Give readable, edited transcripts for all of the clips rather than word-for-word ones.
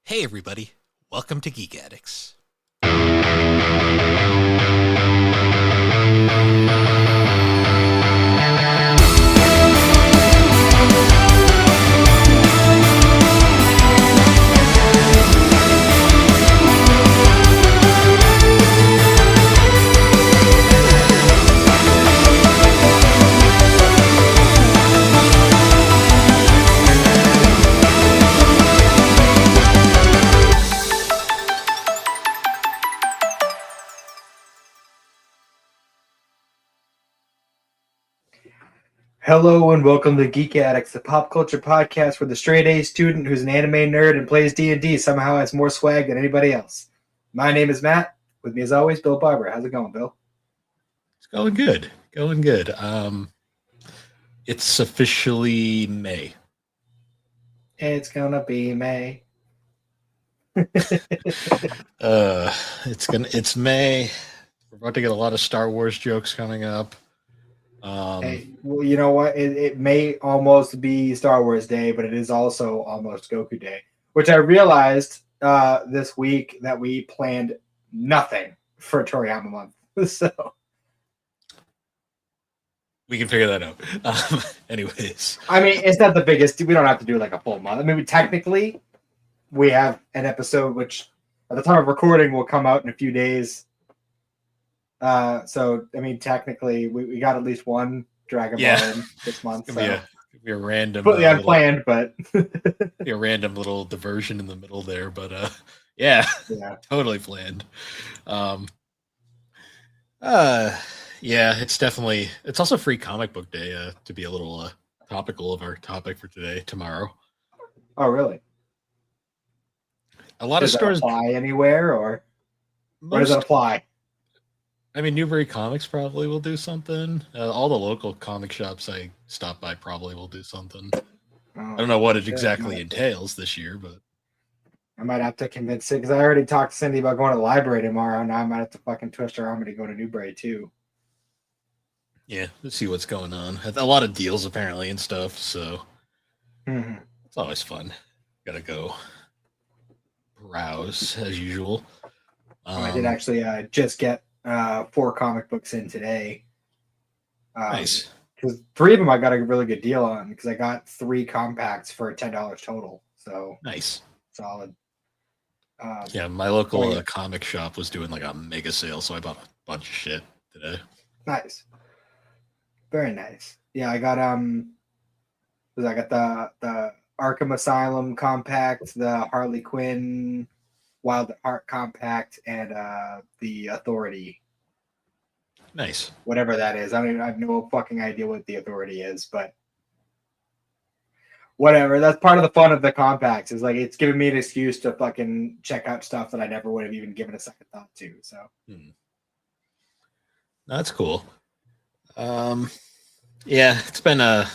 Hey everybody, welcome to Geek Addicts. Hello and welcome to Geek Addicts, the pop culture podcast where the straight-A student who's an anime nerd and plays D&D somehow has more swag than anybody else. My name is Matt. With me as always, Bill Barber. How's it going, Bill? It's going good. It's officially May. It's gonna be May. It's May. We're about to get a lot of Star Wars jokes coming up. Hey, well, you know what? It may almost be Star Wars Day, but it is also almost Goku Day, which I realized this week that we planned nothing for Toriyama month. So we can figure that out. Anyways. I mean, it's not the biggest. We don't have to do like a full month. I mean, technically, we have an episode which, at the time of recording, will come out in a few days. So, I mean, technically, we got at least one Dragon Ball in this month. It's gonna be a random, completely unplanned, but be a random little diversion in the middle there. But yeah, totally planned. Yeah, it's also Free Comic Book Day, to be a little topical of our topic for today, tomorrow. Oh, really? A lot of stores apply anywhere, or where does it apply? I mean, Newbury Comics probably will do something. All the local comic shops I stop by probably will do something. I don't know what it exactly entails this year, but I might have to convince it because I already talked to Cindy about going to the library tomorrow. Now I might have to fucking twist her arm to go to Newbury too. Yeah, let's see what's going on. A lot of deals apparently and stuff, so It's always fun. Gotta go browse as usual. I did actually just get 4 comic books in today. Nice. Because 3 of them I got a really good deal on because I got 3 compacts for $10 total. So nice, solid. Yeah, my local comic shop was doing like a mega sale, so I bought a bunch of shit today. Nice, very nice. Yeah, I got the Arkham Asylum compact, the Harley Quinn Wild at Heart compact, and the Authority. Nice. Whatever that is. I have no fucking idea what the Authority is, but whatever. That's part of the fun of the compacts. Is like it's giving me an excuse to fucking check out stuff that I never would have even given a second thought to. So that's cool. Yeah, it's been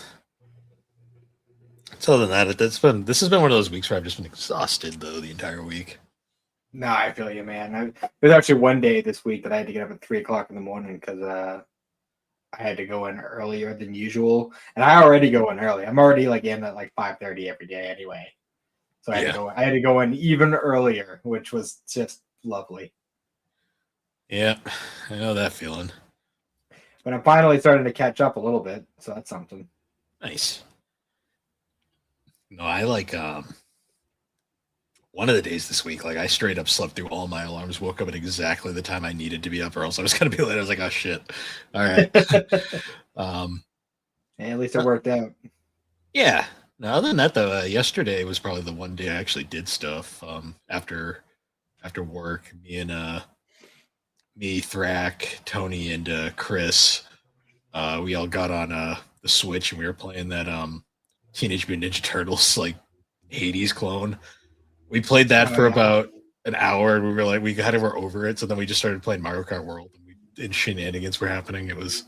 so other than that, this has been one of those weeks where I've just been exhausted though the entire week. No, I feel you, man. There's actually one day this week that I had to get up at 3:00 in the morning because I had to go in earlier than usual, and I already go in early. I'm already like in at like 5:30 every day anyway, so I had to go in even earlier, which was just lovely. Yeah, I know that feeling. But I'm finally starting to catch up a little bit, so that's something. Nice. No, I like one of the days this week, like I straight up slept through all my alarms, woke up at exactly the time I needed to be up, or else I was gonna be late. I was like, oh shit. All right. Hey, at least it worked out. Yeah. Now, other than that, though, yesterday was probably the one day I actually did stuff. After work, me, Thrak, Tony, and Chris, we all got on the Switch and we were playing that Teenage Mutant Ninja Turtles like Hades clone. We played that for about an hour, and we were like, we're over it. So then we just started playing Mario Kart World, and shenanigans were happening. It was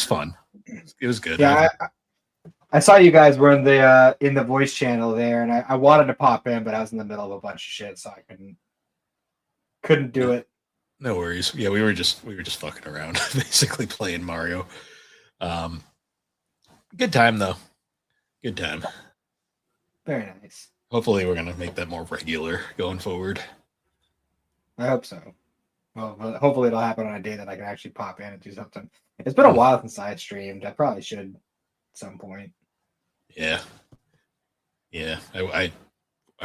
fun. It was good. Yeah, I saw you guys were in the voice channel there, and I wanted to pop in, but I was in the middle of a bunch of shit, so I couldn't do it. No worries. Yeah, we were just fucking around, basically playing Mario. Good time though. Good time. Very nice. Hopefully, we're gonna make that more regular going forward. I hope so. Well, hopefully it'll happen on a day that I can actually pop in and do something. It's been a while since I streamed. I probably should at some point. Yeah, yeah. I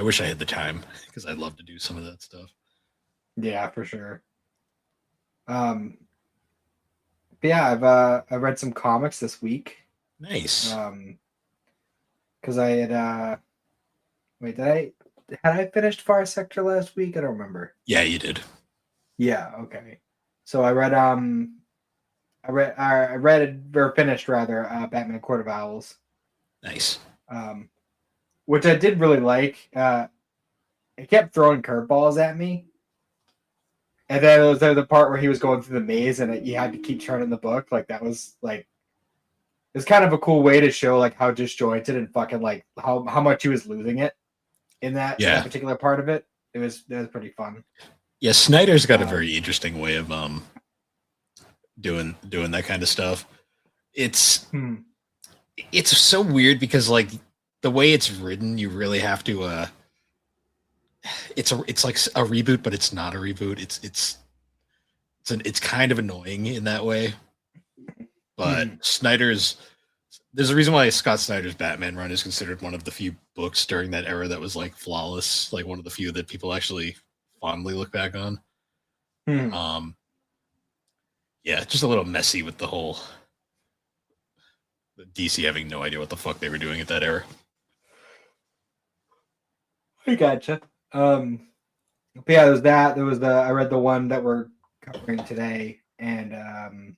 wish I had the time because I'd love to do some of that stuff. Yeah, for sure. But yeah, I read some comics this week. Nice. Because I had wait, had I finished Far Sector last week? I don't remember. Yeah, you did. Yeah, okay. So I read or finished rather Batman Court of Owls. Nice. Which I did really like. It kept throwing curveballs at me. And then there was the part where he was going through the maze and you had to keep turning the book. Like that was like it's kind of a cool way to show like how disjointed and fucking like how much he was losing it in that particular part of it. That was pretty fun. Yeah, Snyder's got a very interesting way of doing that kind of stuff. It's so weird because like the way it's written, you really have to it's like a reboot, but it's not a reboot. It's kind of annoying in that way. But there's a reason why Scott Snyder's Batman run is considered one of the few books during that era that was like flawless, like one of the few that people actually fondly look back on. Yeah, just a little messy with the DC having no idea what the fuck they were doing at that era. I gotcha. But yeah, there was that. There was I read the one that we're covering today, and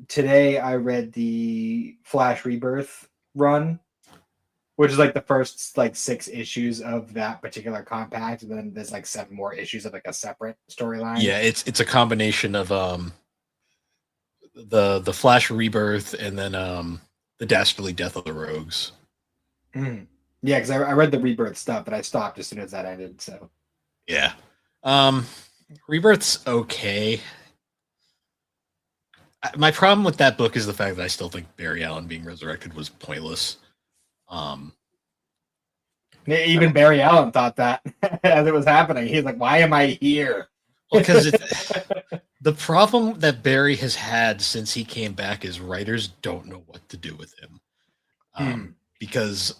today I read the Flash Rebirth run, which is like the first like 6 issues of that particular compact, and then there's like 7 more issues of like a separate storyline. Yeah, it's a combination of the Flash Rebirth and then the Dastardly Death of the Rogues. Yeah, because I read the Rebirth stuff, but I stopped as soon as that ended. So yeah, Rebirth's okay. My problem with that book is the fact that I still think Barry Allen being resurrected was pointless. Even Barry Allen thought that as it was happening. He's like, "Why am I here?" Because the problem that Barry has had since he came back is writers don't know what to do with him. Because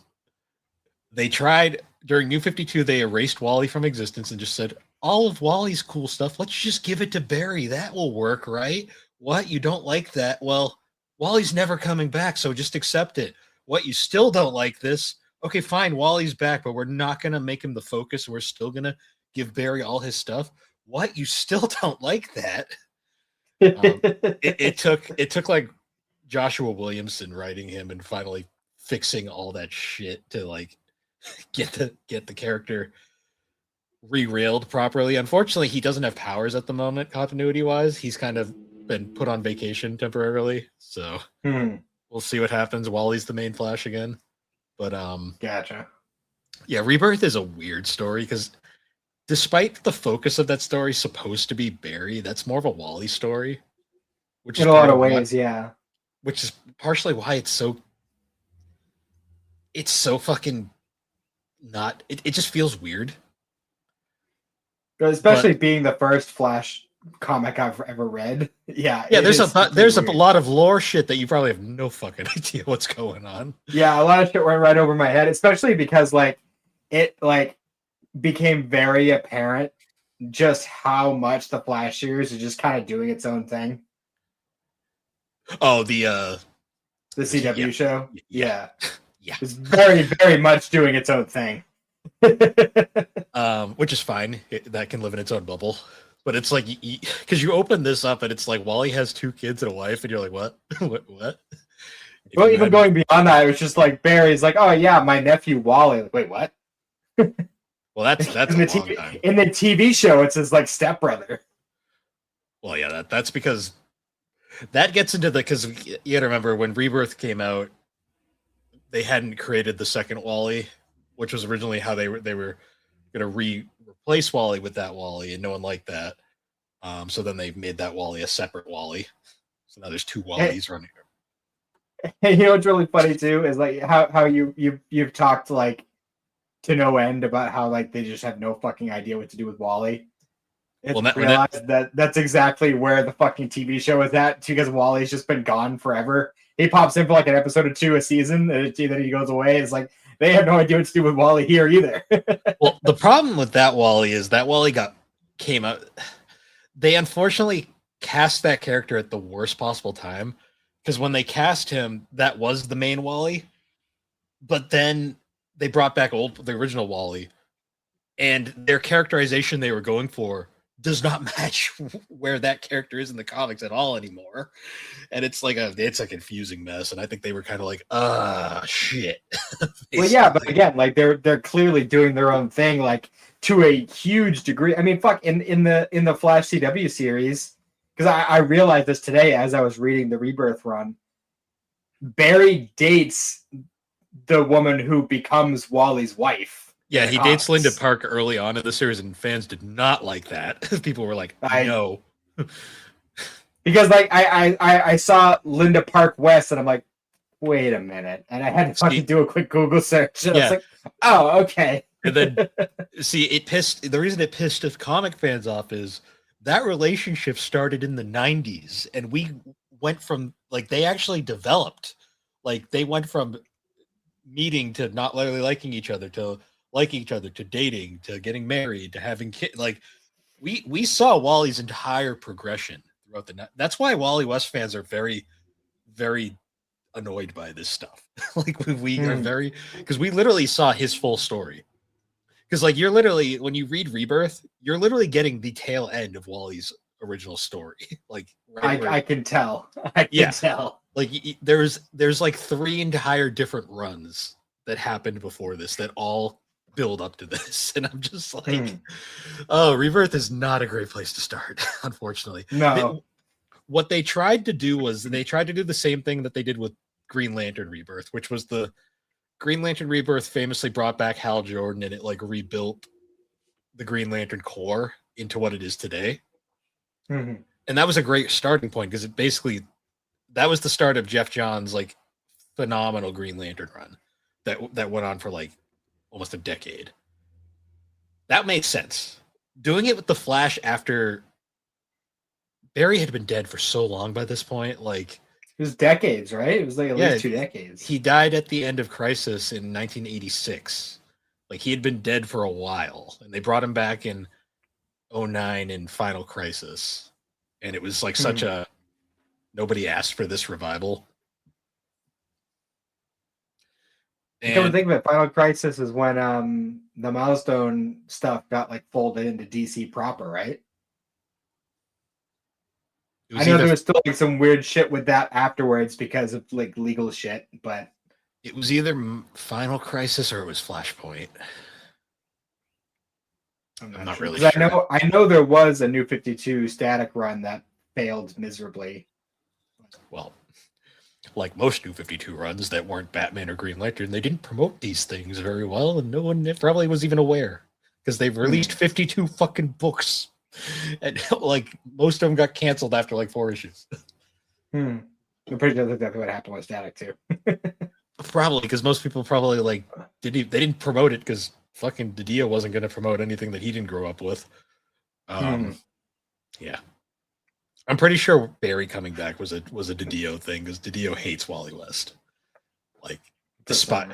they tried during New 52, they erased Wally from existence and just said, all of Wally's cool stuff, let's just give it to Barry. That will work, right? What? You don't like that? Well, Wally's never coming back, so just accept it. What? You still don't like this? Okay, fine. Wally's back, but we're not going to make him the focus. We're still going to give Barry all his stuff. What? You still don't like that? It took like Joshua Williamson writing him and finally fixing all that shit to like get the character re-railed properly. Unfortunately, he doesn't have powers at the moment, continuity wise. He's kind of been put on vacation temporarily, so we'll see what happens. Wally's the main Flash again, but gotcha. Yeah, Rebirth is a weird story because despite the focus of that story supposed to be Barry, that's more of a Wally story, which in a lot of ways, yeah. Which is partially why it's so fucking not. It just feels weird. Especially being the first Flash comic I've ever read. Yeah. There's a lot of lore shit that you probably have no fucking idea what's going on. Yeah, a lot of shit went right over my head, especially because it became very apparent just how much the Flash series is just kind of doing its own thing. Oh, the CW show? Yeah. It's very, very much doing its own thing. Which is fine. That can live in its own bubble. But it's like, because you open this up and it's like Wally has 2 kids and a wife, and you're like, what? What? Well, even going beyond that, it was just like Barry's like, oh yeah, my nephew Wally. Like, wait, what? Well, that's in the TV show, it's his like stepbrother. Well, yeah, that's because that gets into because you gotta remember when Rebirth came out, they hadn't created the second Wally, which was originally how they were gonna replace Wally with that Wally, and no one liked that. So then they made that Wally a separate Wally. So now there's 2 Wallys running. And you know what's really funny too is like how you've talked like to no end about how like they just have no fucking idea what to do with Wally. Well, And realized that that's exactly where the fucking TV show is at because Wally's just been gone forever. He pops in for like an episode or two a season, and then he goes away. It's like they have no idea what to do with Wally here either. well, the problem with that Wally is that Wally came out. They unfortunately cast that character at the worst possible time because when they cast him, that was the main Wally, but then they brought back the original Wally, and their characterization they were going for does not match where that character is in the comics at all anymore. And it's a confusing mess. And I think they were kind of like, shit. Well, yeah, but again, like they're clearly doing their own thing, like to a huge degree. I mean, fuck in the Flash CW series, because I realized this today as I was reading the Rebirth run. Barry dates the woman who becomes Wally's wife. Yeah, he dates Linda Park early on in the series, and fans did not like that. People were like, no. Because like I saw Linda Park West, and I'm like, wait a minute. And I had to fucking do a quick Google search. And I was like, oh, okay. And then the reason it pissed comic fans off is that relationship started in the 90s, and we went from like they actually developed. Like they went from meeting to not really liking each other to liking each other to dating to getting married to having kids. Like we saw Wally's entire progression throughout the night. That's why Wally West fans are very, very annoyed by this stuff. Like we are very, because we literally saw his full story. Because like you're literally, when you read Rebirth, you're literally getting the tail end of Wally's original story. Like I can tell. I can tell. Like there's like 3 entire different runs that happened before this that all build up to this, and I'm just like, oh, Rebirth is not a great place to start, unfortunately. No. What they tried to do was they tried to do the same thing that they did with Green Lantern Rebirth, which was the Green Lantern Rebirth famously brought back Hal Jordan, and it like rebuilt the Green Lantern core into what it is today. Mm-hmm. And that was a great starting point because it basically that was the start of Jeff Johns' like phenomenal Green Lantern run that went on for like almost a decade. That makes sense. Doing it with the Flash after Barry had been dead for so long by this point, like it was decades, right? It was like at least 2 decades. He died at the end of Crisis in 1986. Like he had been dead for a while, and they brought him back in 2009 in Final Crisis, and it was like such a nobody asked for this revival. And come to think of it, Final Crisis is when the Milestone stuff got like folded into DC proper, right? I know there was still like some weird shit with that afterwards because of like legal shit, but it was either Final Crisis or it was Flashpoint. I'm not really sure. I know there was a New 52 static run that failed miserably. Well, like most New 52 runs that weren't Batman or Green Lantern, they didn't promote these things very well, and no one probably was even aware because they've released 52 fucking books, and like most of them got canceled after like 4 issues. I'm pretty sure that's exactly what happened with Static too. Probably because most people probably like they didn't promote it because fucking DiDio wasn't going to promote anything that he didn't grow up with. Yeah. I'm pretty sure Barry coming back was a DiDio thing because DiDio hates Wally West. Like, despite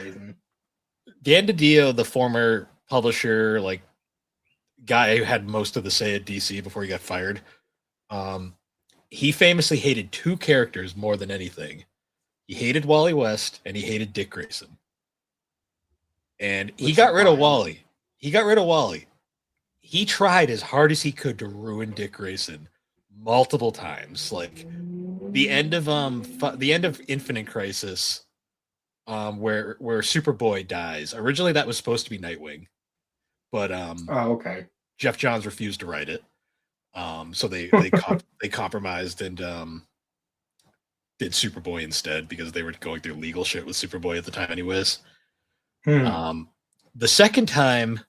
Dan DiDio, the former publisher, like guy who had most of the say at DC before he got fired, he famously hated 2 characters more than anything. He hated Wally West and he hated Dick Grayson. And he got rid of Wally. He tried as hard as he could to ruin Dick Grayson multiple times. Like the end of Infinite Crisis, where Superboy dies. Originally that was supposed to be Nightwing, but Jeff Johns refused to write it. So they compromised and did Superboy instead because they were going through legal shit with Superboy at the time anyways. The second time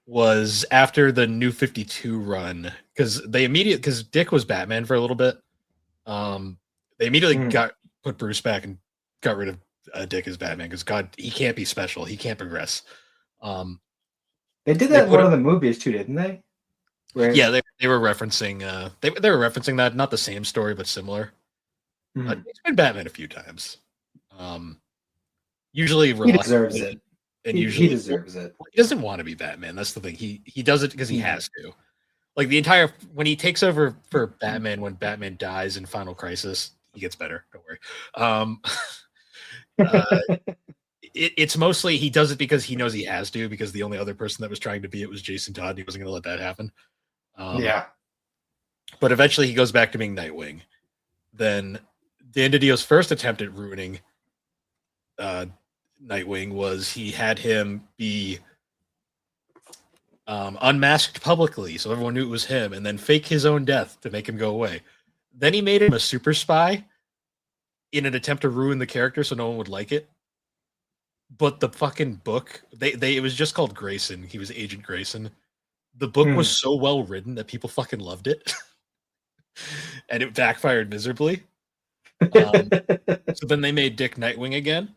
was after the New 52 run because Dick was Batman for a little bit. They immediately put Bruce back in got rid of Dick as Batman because God, he can't be special. He can't progress. They did that in one of the movies too, didn't they? Where... Yeah, they were referencing they were referencing that, not the same story but similar. He's been Batman a few times. Usually he deserves it, and he deserves it. He doesn't want to be Batman. That's the thing. He does it because he has to. Like the entire when he takes over for Batman when Batman dies in Final Crisis, he gets better. Don't worry. It's mostly he does it because he knows he has to, because the only other person that was trying to be it was Jason Todd. And he wasn't going to let that happen. Yeah. But eventually he goes back to being Nightwing. Then Dan DiDio's first attempt at ruining Nightwing was he had him be unmasked publicly so everyone knew it was him, and then fake his own death to make him go away. Then he made him a super spy in an attempt to ruin the character so no one would like it. But the fucking book, it was just called Grayson. He was Agent Grayson. The book was so well written that people fucking loved it. And it backfired miserably. So then they made Dick Nightwing again.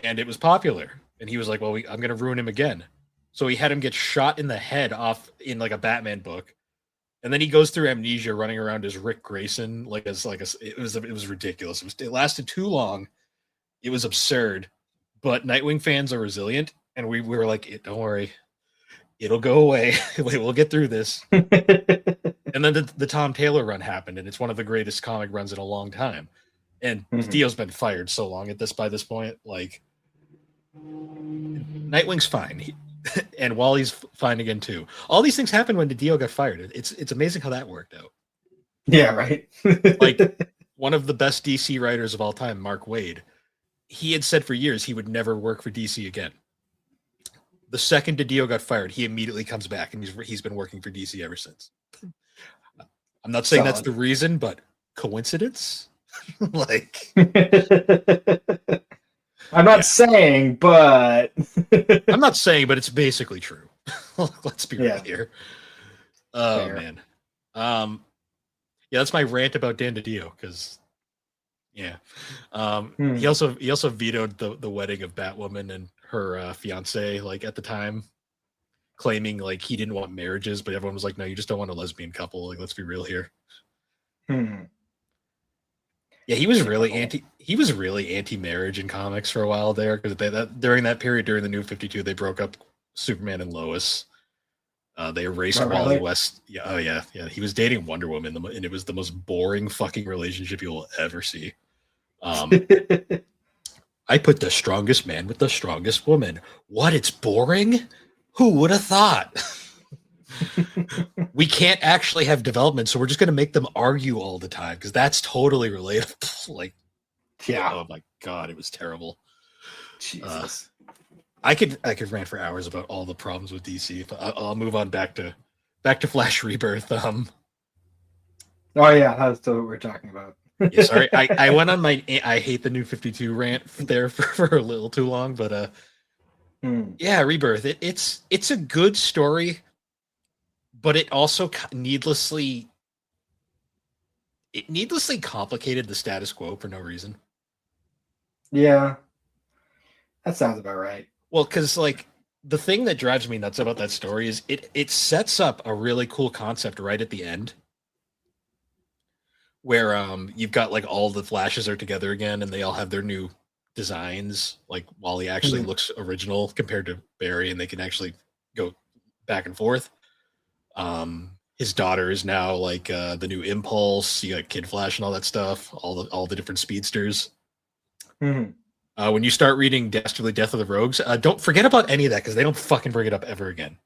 And it was popular. And he was like, well, I'm going to ruin him again. So he had him get shot in the head off in like a Batman book. And then he goes through amnesia running around as Rick Grayson. It was ridiculous. It lasted too long. It was absurd. But Nightwing fans are resilient. And we were like, don't worry. It'll go away. We'll get through this. And then the Tom Taylor run happened. And it's one of the greatest comic runs in a long time. And Dio's been fired so long by this point. Like, Nightwing's fine. And Wally's fine again too. All these things happened when Dio got fired. It's amazing how that worked out. Yeah, right. Like one of the best DC writers of all time, Mark Waid, he had said for years he would never work for DC again. The second Dio got fired, he immediately comes back, and he's been working for DC ever since. I'm not saying that's the reason, but coincidence? Like, I'm not saying, but I'm not saying, but it's basically true. Let's be real here. Oh fair. Man. Yeah, that's my rant about Dan DiDio, because he also vetoed the wedding of Batwoman and her fiance, like at the time, claiming like he didn't want marriages, but everyone was like, no, you just don't want a lesbian couple. Like, let's be real here. Yeah, he was really anti-marriage in comics for a while there, because during that period, during the New 52, they broke up Superman and Lois. They erased Wally West. Yeah, oh yeah. He was dating Wonder Woman, and it was the most boring fucking relationship you will ever see. I put the strongest man with the strongest woman. What? It's boring? Who would have thought? We can't actually have development, so we're just going to make them argue all the time, because that's totally relatable. Like, yeah. Oh my god, it was terrible. Jesus. I could rant for hours about all the problems with DC, but I'll move on back to Flash Rebirth. Oh yeah, that's what we're talking about. Yeah, sorry, I went on my I hate the New 52 rant there for a little too long, but yeah, Rebirth. It's a good story, but it also needlessly complicated the status quo for no reason. Yeah, that sounds about right. Well, because like the thing that drives me nuts about that story is it sets up a really cool concept right at the end, where you've got like all the Flashes are together again, and they all have their new designs. Like Wally actually looks original compared to Barry, and they can actually go back and forth. His daughter is now like the new Impulse. You got Kid Flash and all that stuff. All the different speedsters. When you start reading Dastardly Death of the Rogues, don't forget about any of that, because they don't fucking bring it up ever again.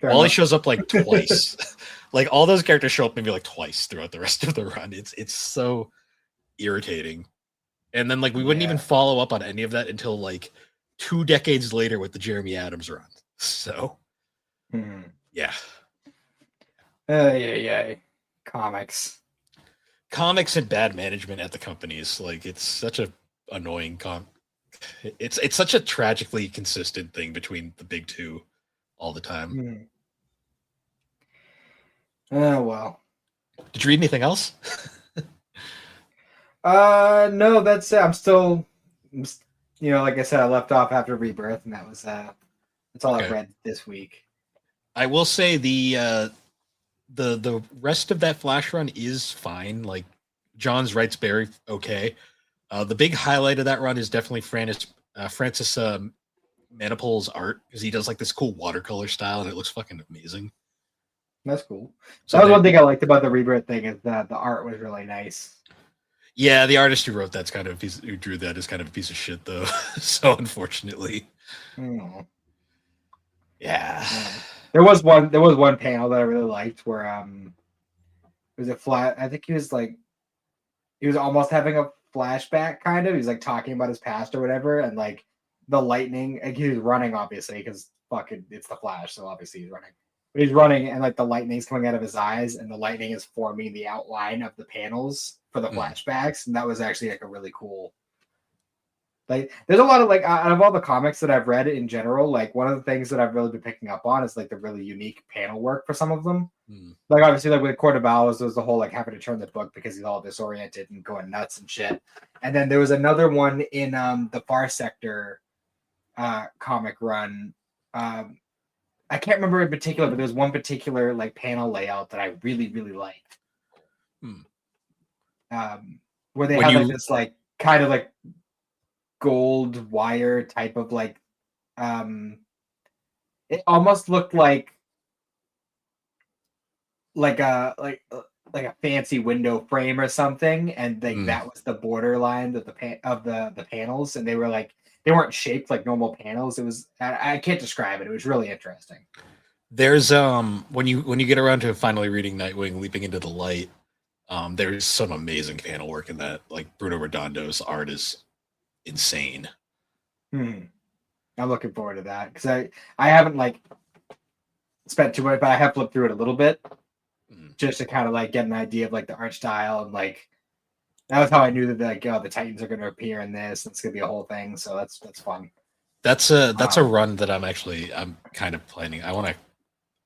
Wally shows up like twice. Like all those characters show up maybe like twice throughout the rest of the run. It's so irritating. And then like we wouldn't even follow up on any of that until like 2 decades later with the Jeremy Adams run. So yeah. Comics and bad management at the companies. Like it's such a annoying it's such a tragically consistent thing between the big two all the time. Well. Did you read anything else? No, that's it. Like I said, I left off after Rebirth, and that's all I've Okay. read this week. I will say the rest of that Flash run is fine. Like John's writes very okay. The big highlight of that run is definitely Francis Manipul's art because he does like this cool watercolor style and it looks fucking amazing. That's cool. So That was one thing I liked about the Rebirth thing is that the art was really nice. yeah, the artist who wrote that's kind of who drew that is kind of a piece of shit though. So unfortunately, Mm. yeah. There was one panel that I really liked where it was a flat. I think he was almost having a flashback kind of. He's like talking about his past or whatever, and like the lightning. Like, he was running obviously because fucking it's the Flash, so obviously he's running. But he's running, and like the lightning's coming out of his eyes, and the lightning is forming the outline of the panels for the flashbacks, and that was actually like a really cool. Like, there's a lot of like out of all the comics that I've read in general, like one of the things that I've really been picking up on is like the really unique panel work for some of them. Like obviously, like with Cordovalis, there was the whole like having to turn the book because he's all disoriented and going nuts and shit. And then there was another one in the Far Sector comic run. I can't remember in particular, but there's one particular like panel layout that I really really liked. Where they When had you like this like kind of like gold wire type of like it almost looked like a fancy window frame or something, and like that was the borderline of the panels, and they were like they weren't shaped like normal panels. It was I can't describe it. It was really interesting. there's when you get around to finally reading Nightwing Leaping into the Light, there's some amazing panel work in that. Like Bruno Redondo's art is insane. I'm looking forward to that because I haven't like spent too much, but I have flipped through it a little bit just to kind of like get an idea of like the art style, and like that was how I knew that like the Titans are going to appear in this. It's going to be a whole thing, so that's fun. That's a run that I'm kind of planning. I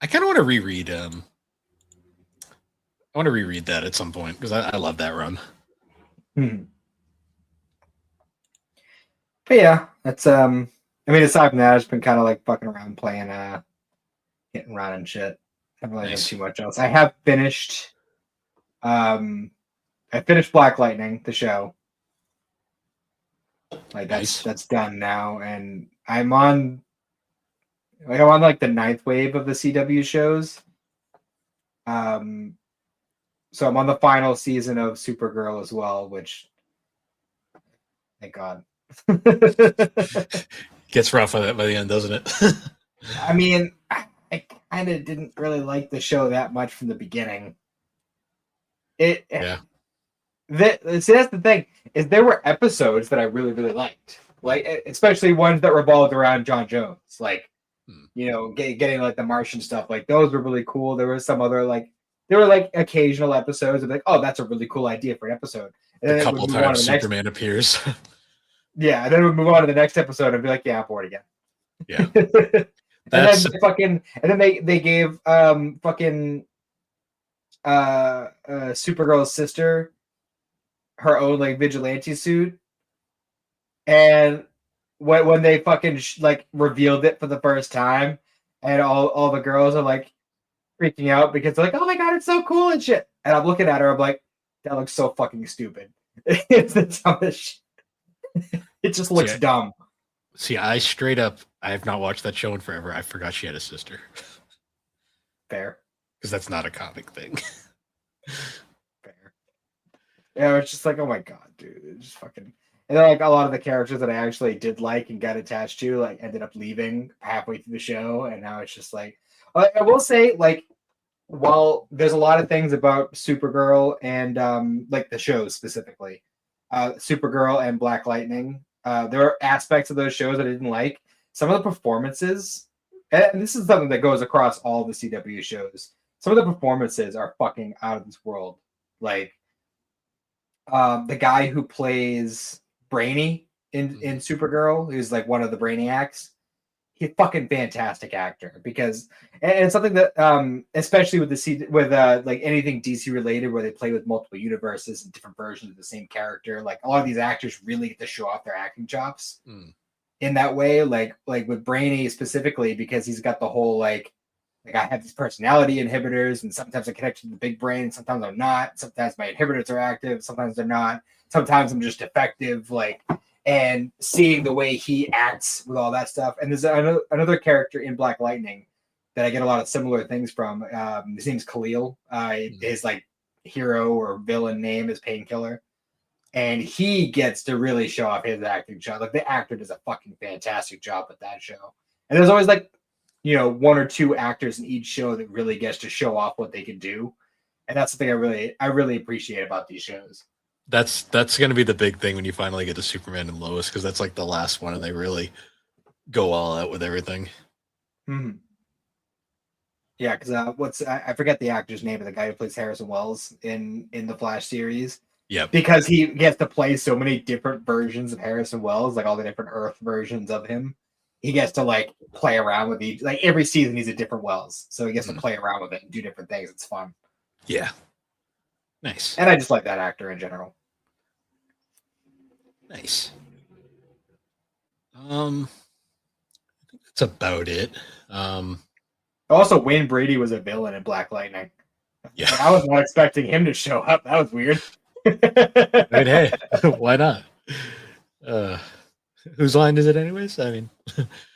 kind of want to reread I want to reread that at some point because I love that run. But yeah, that's I mean, aside from that, I've just been kind of like fucking around playing hit and run and shit. I haven't really done too much else. I have finished I finished Black Lightning, the show. Like that's done now, and I'm on like the ninth wave of the CW shows. So I'm on the final season of Supergirl as well, which thank God. Gets rough by the end, doesn't it? I mean, I kind of didn't really like the show that much from the beginning. Yeah. That's the thing is there were episodes that I really really liked, like especially ones that revolved around John Jones, like getting like the Martian stuff. Like those were really cool. There was some other like there were like occasional episodes of like, oh, that's a really cool idea for an episode. And then a couple times Superman appears. Yeah, and then we'd move on to the next episode and be like, yeah, I'm bored again. Yeah. And then they gave fucking Supergirl's sister her own like vigilante suit, and when they fucking like revealed it for the first time, and all the girls are like freaking out because they're like, oh my god, it's so cool and shit. And I'm looking at her, I'm like, that looks so fucking stupid. It's the dumbest shit. It just looks dumb. See, I have not watched that show in forever. I forgot she had a sister. Fair. Because that's not a comic thing. Fair. Yeah, it's just like, oh my god, dude. It's just fucking. And then like a lot of the characters that I actually did like and got attached to, like ended up leaving halfway through the show, and now it's just like I will say, like, while there's a lot of things about Supergirl and like the shows specifically, Supergirl and Black Lightning, there are aspects of those shows that I didn't like. Some of the performances, and this is something that goes across all the CW shows, some of the performances are fucking out of this world. Like the guy who plays Brainy in Supergirl, who's like one of the Brainiacs, he's a fucking fantastic actor because and it's something that especially with like anything DC related where they play with multiple universes and different versions of the same character, like a lot of these actors really get to show off their acting chops in that way, like with Brainy specifically, because he's got the whole like I have these personality inhibitors and sometimes I connect to the big brain, sometimes I'm not, sometimes my inhibitors are active, sometimes they're not, sometimes I'm just defective, like, and seeing the way he acts with all that stuff. And there's another character in Black Lightning that I get a lot of similar things from. His name's Khalil. His like hero or villain name is Painkiller. And he gets to really show off his acting job. Like the actor does a fucking fantastic job with that show. And there's always like, one or two actors in each show that really gets to show off what they can do. And that's the thing I really appreciate about these shows. That's going to be the big thing when you finally get to Superman and Lois, because that's like the last one and they really go all out with everything. Mm-hmm. Yeah, because I forget the actor's name of the guy who plays Harrison Wells in the Flash series. Yeah, because he gets to play so many different versions of Harrison Wells, like all the different Earth versions of him. He gets to like play around with each, like every season he's a different Wells, so he gets to play around with it and do different things. It's fun. Yeah, nice. And I just like that actor in general. Nice. I think that's about it. Also, Wayne Brady was a villain in Black Lightning. Yeah, I was not expecting him to show up. That was weird. I mean, hey, why not? Whose line is it, anyways? I mean,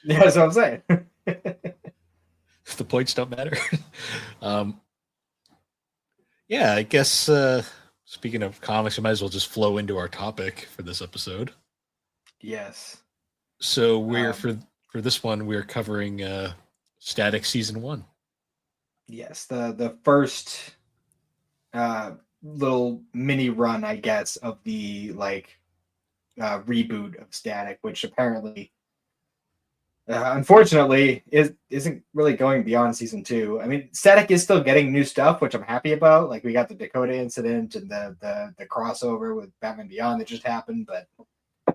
yeah, that's what I'm saying. The points don't matter. Yeah, I guess. Speaking of comics, we might as well just flow into our topic for this episode. Yes. So we're for this one, we're covering Static Season 1. Yes, the first little mini run, I guess, of the like reboot of Static, which apparently, unfortunately, isn't really going beyond season 2. I mean, Static is still getting new stuff, which I'm happy about. Like we got the Dakota incident and the crossover with Batman Beyond that just happened, but I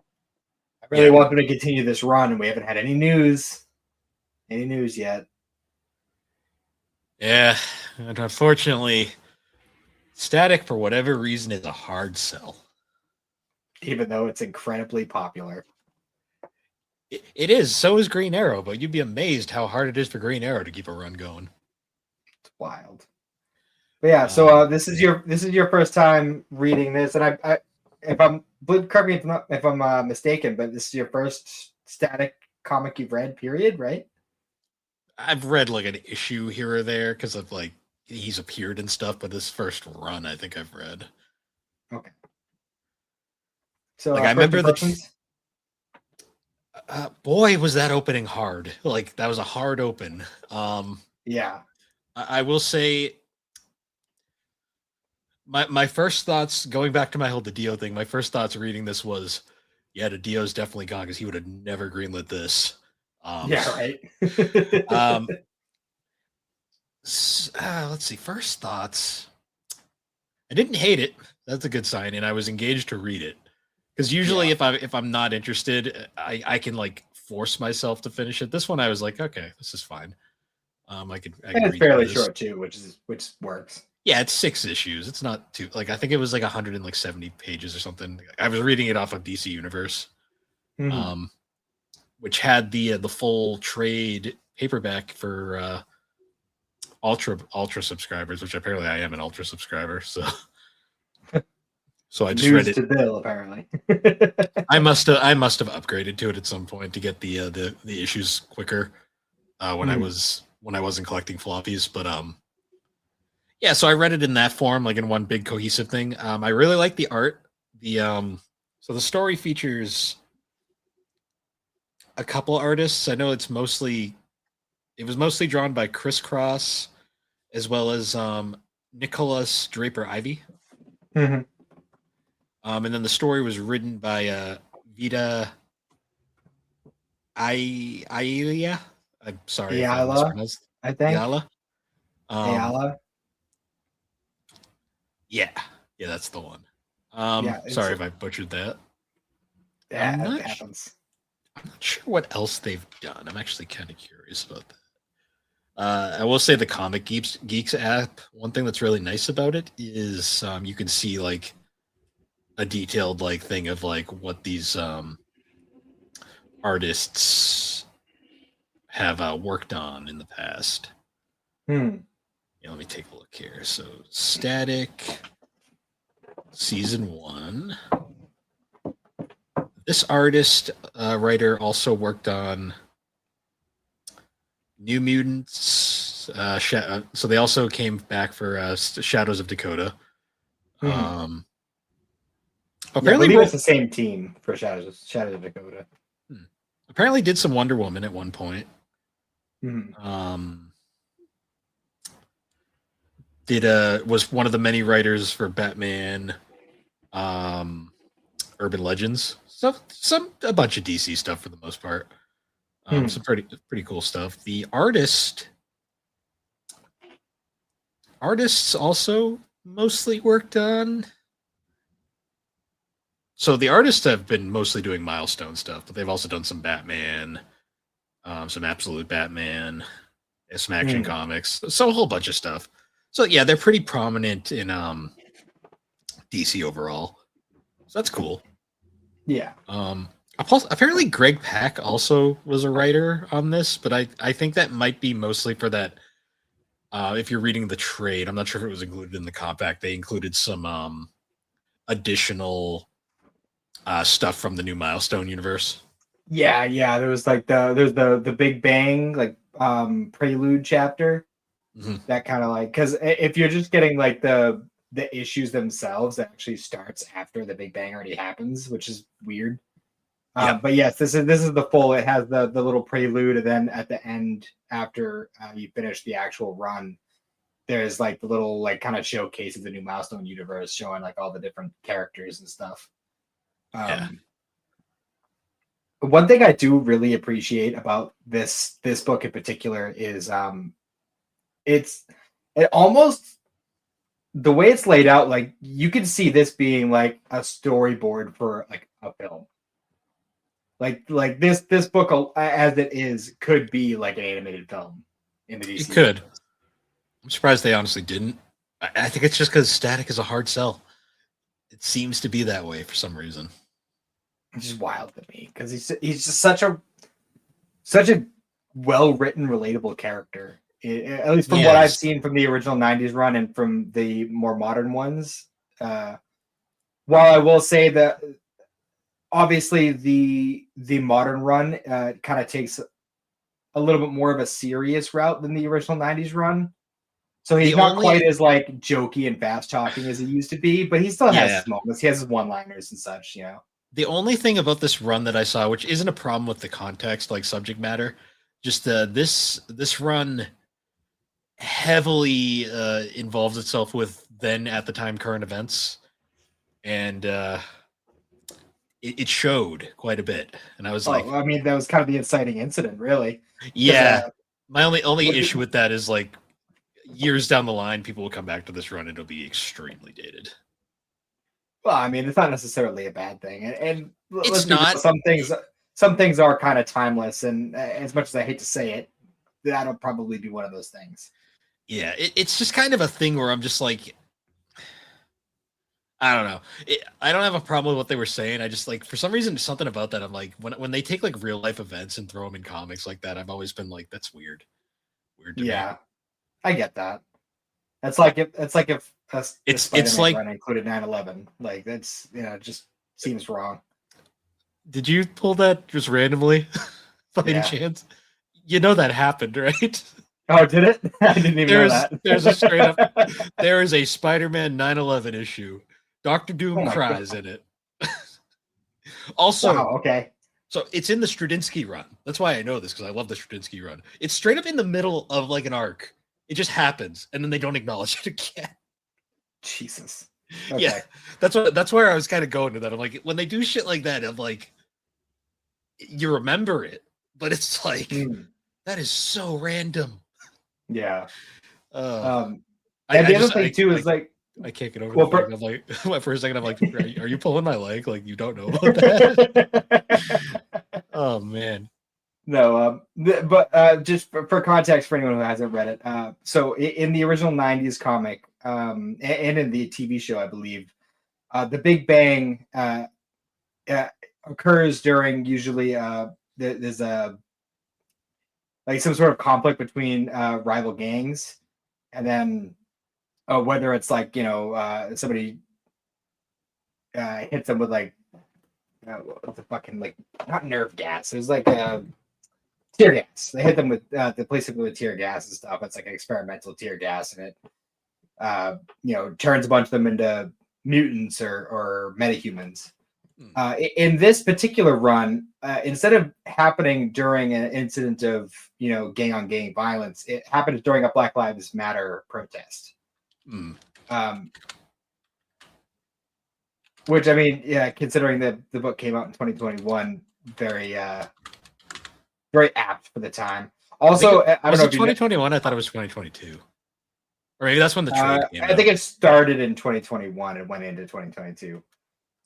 really want them to continue this run, and we haven't had any news yet. Yeah, and unfortunately, Static, for whatever reason, is a hard sell. Even though it's incredibly popular. It is. So is Green Arrow, but you'd be amazed how hard it is for Green Arrow to keep a run going. It's wild. But yeah, so this is your first time reading this, and I if I'm correct me if I'm mistaken, but this is your first Static comic you've read, period, right? I've read like an issue here or there because of like he's appeared and stuff, but this first run I think I've read. Okay. So like I remember boy, was that opening hard. Like that was a hard open. Yeah. I will say my first thoughts, going back to my whole Dio thing, my first thoughts reading this was, yeah, Dio's definitely gone because he would have never greenlit this. Yeah, right. Let's see. First thoughts. I didn't hate it. That's a good sign, and I was engaged to read it. Because usually, if I'm not interested, I can like force myself to finish it. This one, I was like, okay, this is fine. I can it's fairly short too, which works. Yeah, it's 6 issues. It's not too like I think it was like 170 pages or something. I was reading it off of DC Universe, which had the full trade paperback for Ultra subscribers, which apparently I am an Ultra subscriber. So I just read it. To Bill, apparently. I must have upgraded to it at some point to get the issues quicker when I wasn't collecting floppies, but yeah, so I read it in that form, like in one big cohesive thing. I really like the art. So the story features a couple artists. I know it was mostly drawn by Chris Cross as well as Nicholas Draper Ivy. Mm-hmm. And then the story was written by Vita Ayala. I'm sorry if I mispronounced. I think. Ayala. Ayala. Yeah, that's the one. Sorry if I butchered that. Yeah, that happens. I'm not sure what else they've done. I'm actually kind of curious about that. I will say the Comic Geeks app. One thing that's really nice about it is you can see like a detailed like thing of like what these artists have worked on in the past. Yeah, let me take a look here. So Static season 1. This artist writer also worked on New Mutants. So they also came back for Shadows of Dakota. Apparently, I believe it's the same team for Shadows of Dakota. Apparently, did some Wonder Woman at one point. Was one of the many writers for Batman, Urban Legends, a bunch of DC stuff for the most part. Some pretty cool stuff. The artists also mostly worked on. So the artists have been mostly doing Milestone stuff, but they've also done some Batman, some Absolute Batman, some Action Comics, so a whole bunch of stuff. So yeah, they're pretty prominent in DC overall. So that's cool. Yeah. Apparently Greg Pak also was a writer on this, but I think that might be mostly for that. If you're reading the trade, I'm not sure if it was included in the compact. They included some additional stuff from the new Milestone universe. Yeah. There's the Big Bang like prelude chapter. That kind of like, because if you're just getting like the issues themselves, that actually starts after the Big Bang already happens, which is weird. But yes, this is the full. It has the little prelude, and then at the end, after you finish the actual run, there's like the little like kind of showcase of the new Milestone universe, showing like all the different characters and stuff. One thing I do really appreciate about this book in particular is it almost, the way it's laid out, like you can see this being like a storyboard for like a film. Like this book as it is could be like an animated film in the DC. It could. Universe. I'm surprised they honestly didn't. I think it's just because Static is a hard sell. It seems to be that way for some reason. It's just wild to me because he's just such a well written, relatable character. At least from what I've seen from the original '90s run and from the more modern ones. While I will say that obviously the modern run kind of takes a little bit more of a serious route than the original '90s run. So he's not quite as like jokey and fast talking as he used to be, but he still has his moments. He has his one-liners and such, you know. The only thing about this run that I saw, which isn't a problem with the context, like subject matter, just this run heavily involves itself with then at the time current events, and it showed quite a bit. And I was like, I mean, that was kind of the inciting incident, really. Yeah, my only issue with that is like years down the line, people will come back to this run and it'll be extremely dated. Well, I mean, it's not necessarily a bad thing, and it's not. Some things are kind of timeless, and as much as I hate to say it, that'll probably be one of those things. Yeah, it's just kind of a thing where I'm just like, I don't know. I don't have a problem with what they were saying. I just like, for some reason, something about that. I'm like, when they take like real life events and throw them in comics like that, I've always been like, that's weird. Weird to me. I get that. It's like if it's like run included 9/11. Like that's, it just seems wrong. Did you pull that just randomly by any chance? You know that happened, right? Oh, did it? I didn't even know that. There's a straight up. There is a Spider-Man 9/11 issue. Dr. Doom cries in it. Also, wow, okay. So it's in the Straczynski run. That's why I know this, because I love the Straczynski run. It's straight up in the middle of like an arc. It just happens, and then they don't acknowledge it again. Jesus. Okay. Yeah, that's where I was kind of going to that. I'm like, when they do shit like that, I'm like, you remember it, but it's like that is so random. Yeah. And the other thing too is like, I can't get over the fact of like, for a second I'm like, are you pulling my leg? Like you don't know about that? Oh man. No, but just for context for anyone who hasn't read it, so in the original '90s comic, and in the TV show, I believe, the Big Bang occurs during usually there's a like some sort of conflict between rival gangs, and then whether it's like somebody hits them with like what's the fucking like not nerve gas. There's like a tear gas. They hit them with the place with tear gas and stuff. It's like an experimental tear gas, and it turns a bunch of them into mutants or metahumans. In this particular run, instead of happening during an incident of gang on gang violence, it happened during a Black Lives Matter protest. Which I mean, yeah, considering that the book came out in 2021, very very apt for the time. Also, I don't know if 2021. I thought it was 2022. Or maybe that's when the trade came out. I think it started in 2021 and went into 2022.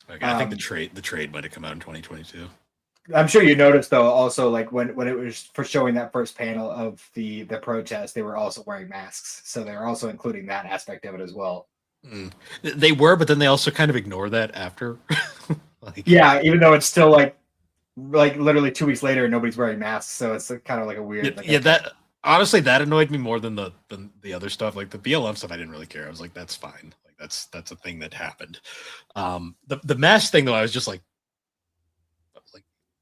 Okay, I think the trade might have come out in 2022. I'm sure you noticed though, also like when it was for showing that first panel of the protest, they were also wearing masks, so they're also including that aspect of it as well. They were, but then they also kind of ignore that after. Yeah, even though it's still like literally 2 weeks later, nobody's wearing masks, so it's kind of like a weird. That honestly that annoyed me more than the other stuff. Like the BLM stuff, I didn't really care. I was like, that's fine. Like that's a thing that happened. The mask thing though, I was just like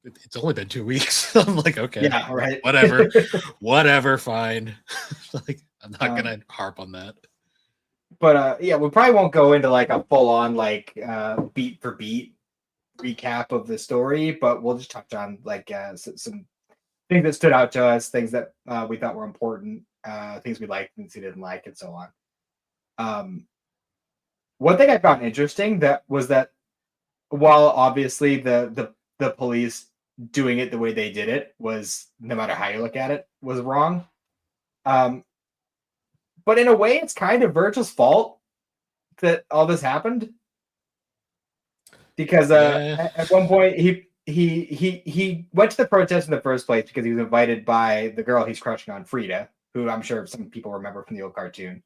it's only been 2 weeks. I'm like, okay, yeah, right, whatever, fine. Like I'm not gonna harp on that. But yeah, we probably won't go into like a full on like beat for beat recap of the story, but we'll just touch on like some things that stood out to us, things that we thought were important, things we liked, things we didn't like, and so on. One thing I found interesting that while obviously the police doing it the way they did it was, no matter how you look at it, was wrong. But in a way, it's kind of Virgil's fault that all this happened, because at one point he went to the protest in the first place because he was invited by the girl he's crushing on, Frida, who I'm sure some people remember from the old cartoon.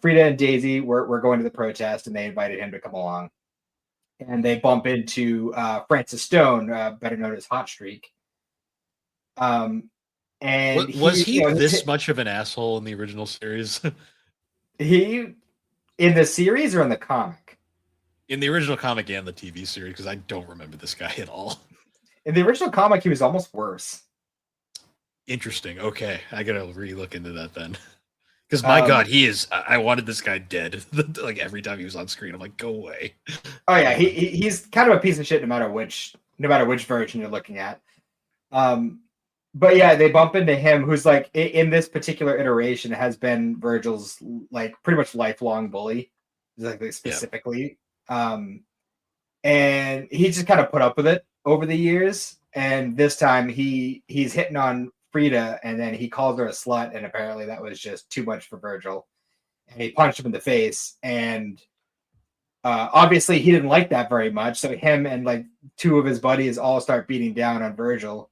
Frida and Daisy were going to the protest, and they invited him to come along. And they bump into Francis Stone, better known as Hot Streak. And was he this much of an asshole in the original series? He in the series or in the comic? In the original comic and the TV series, because I don't remember this guy at all. In the original comic, he was almost worse. Interesting. Okay, I gotta re-look into that then. Because my God, he is. I wanted this guy dead. Like every time he was on screen, I'm like, go away. Oh yeah, he's kind of a piece of shit no matter which version you're looking at. But yeah, they bump into him, who's like in this particular iteration has been Virgil's like pretty much lifelong bully, like specifically. Yeah. And he just kind of put up with it over the years. And this time he's hitting on Frida, and then he calls her a slut, and apparently that was just too much for Virgil. And he punched him in the face, and obviously he didn't like that very much. So him and like two of his buddies all start beating down on Virgil.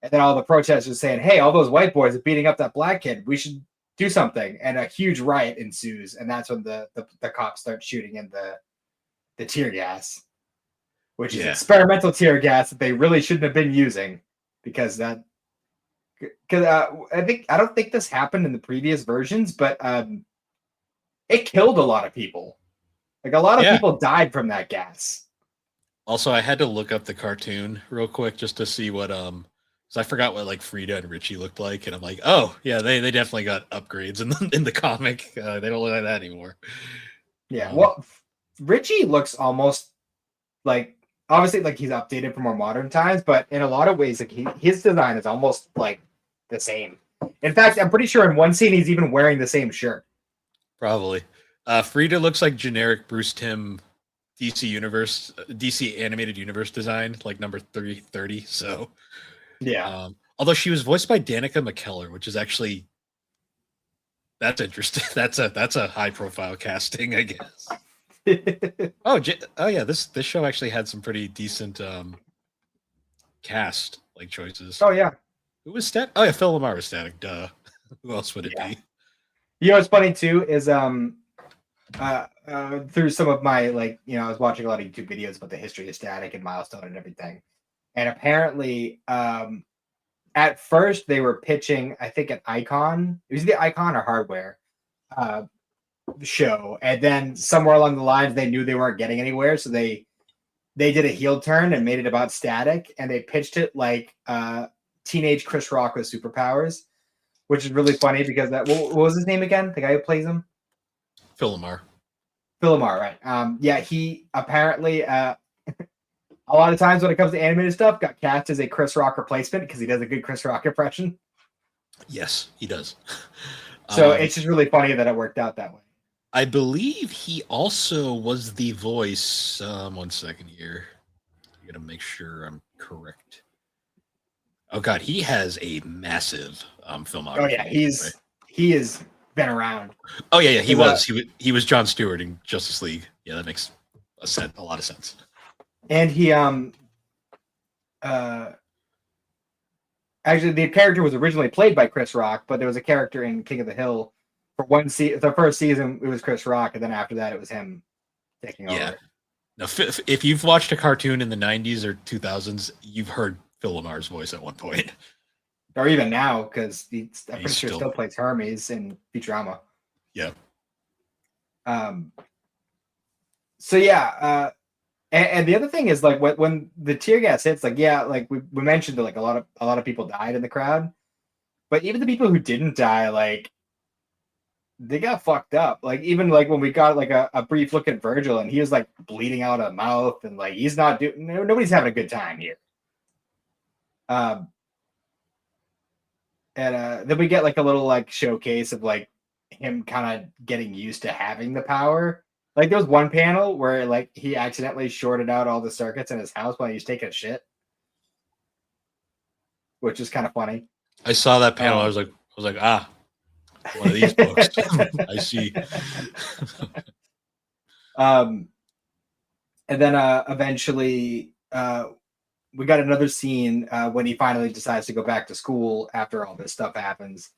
And then all the protesters saying, hey, all those white boys are beating up that black kid. We should do something. And a huge riot ensues. And that's when the cops start shooting in the tear gas, which is experimental tear gas that they really shouldn't have been using, because I don't think this happened in the previous versions, but it killed a lot of people. Like a lot of people died from that gas. Also, I had to look up the cartoon real quick just to see what so I forgot what like Frida and Richie looked like, and I'm like, oh yeah, they definitely got upgrades in the comic. They don't look like that anymore. Yeah, well, Richie looks almost like, obviously like he's updated for more modern times, but in a lot of ways, like his design is almost like the same. In fact, I'm pretty sure in one scene he's even wearing the same shirt. Probably. Frida looks like generic Bruce Timm DC animated universe design, like number 330. So. Yeah. Although she was voiced by Danica McKellar, which is actually that's interesting. That's a high profile casting, I guess. Oh yeah, this show actually had some pretty decent cast. like choices. Oh yeah. Who was static? Oh yeah, Phil Lamar was static. Duh. Who else would it Yeah. be? You know what's funny too is through some of my I was watching a lot of YouTube videos about the history of static and Milestone and everything. And apparently, at first they were pitching, I think, an Icon. It was the Icon or Hardware show, and then somewhere along the lines they knew they weren't getting anywhere, so they did a heel turn and made it about static, and they pitched it like teenage Chris Rock with superpowers, which is really funny because what was his name again? The guy who plays him? Phil Lamar. Phil Lamar, right? Yeah, he apparently a lot of times when it comes to animated stuff got cast as a Chris Rock replacement because he does a good Chris Rock impression. Yes, he does. So it's just really funny that it worked out that way. I believe he also was the voice. 1 second here. I gotta make sure I'm correct. Oh god, he has a massive filmography. Oh yeah, he has been around. Oh yeah, he was. He was Jon Stewart in Justice League. Yeah, that makes a lot of sense. And he actually the character was originally played by Chris Rock, but there was a character in King of the Hill for the first season it was Chris Rock, and then after that it was him taking over. Yeah. Now, if you've watched a cartoon in the 90s or 2000s, you've heard Phil Lamar's voice at one point. Or even now, because I'm pretty sure still plays Hermes in Futurama. Yeah. So yeah, and the other thing is like when the tear gas hits, like we mentioned that like a lot of people died in the crowd, but even the people who didn't die, like they got fucked up. Like even like when we got like a brief look at Virgil and he was like bleeding out of mouth and like he's not doing. Nobody's having a good time here. And then we get like a little like showcase of like him kind of getting used to having the power. Like there was one panel where like he accidentally shorted out all the circuits in his house while he was taking a shit, which is kind of funny. I saw that panel. I was like, one of these books. I see. And then eventually we got another scene when he finally decides to go back to school after all this stuff happens.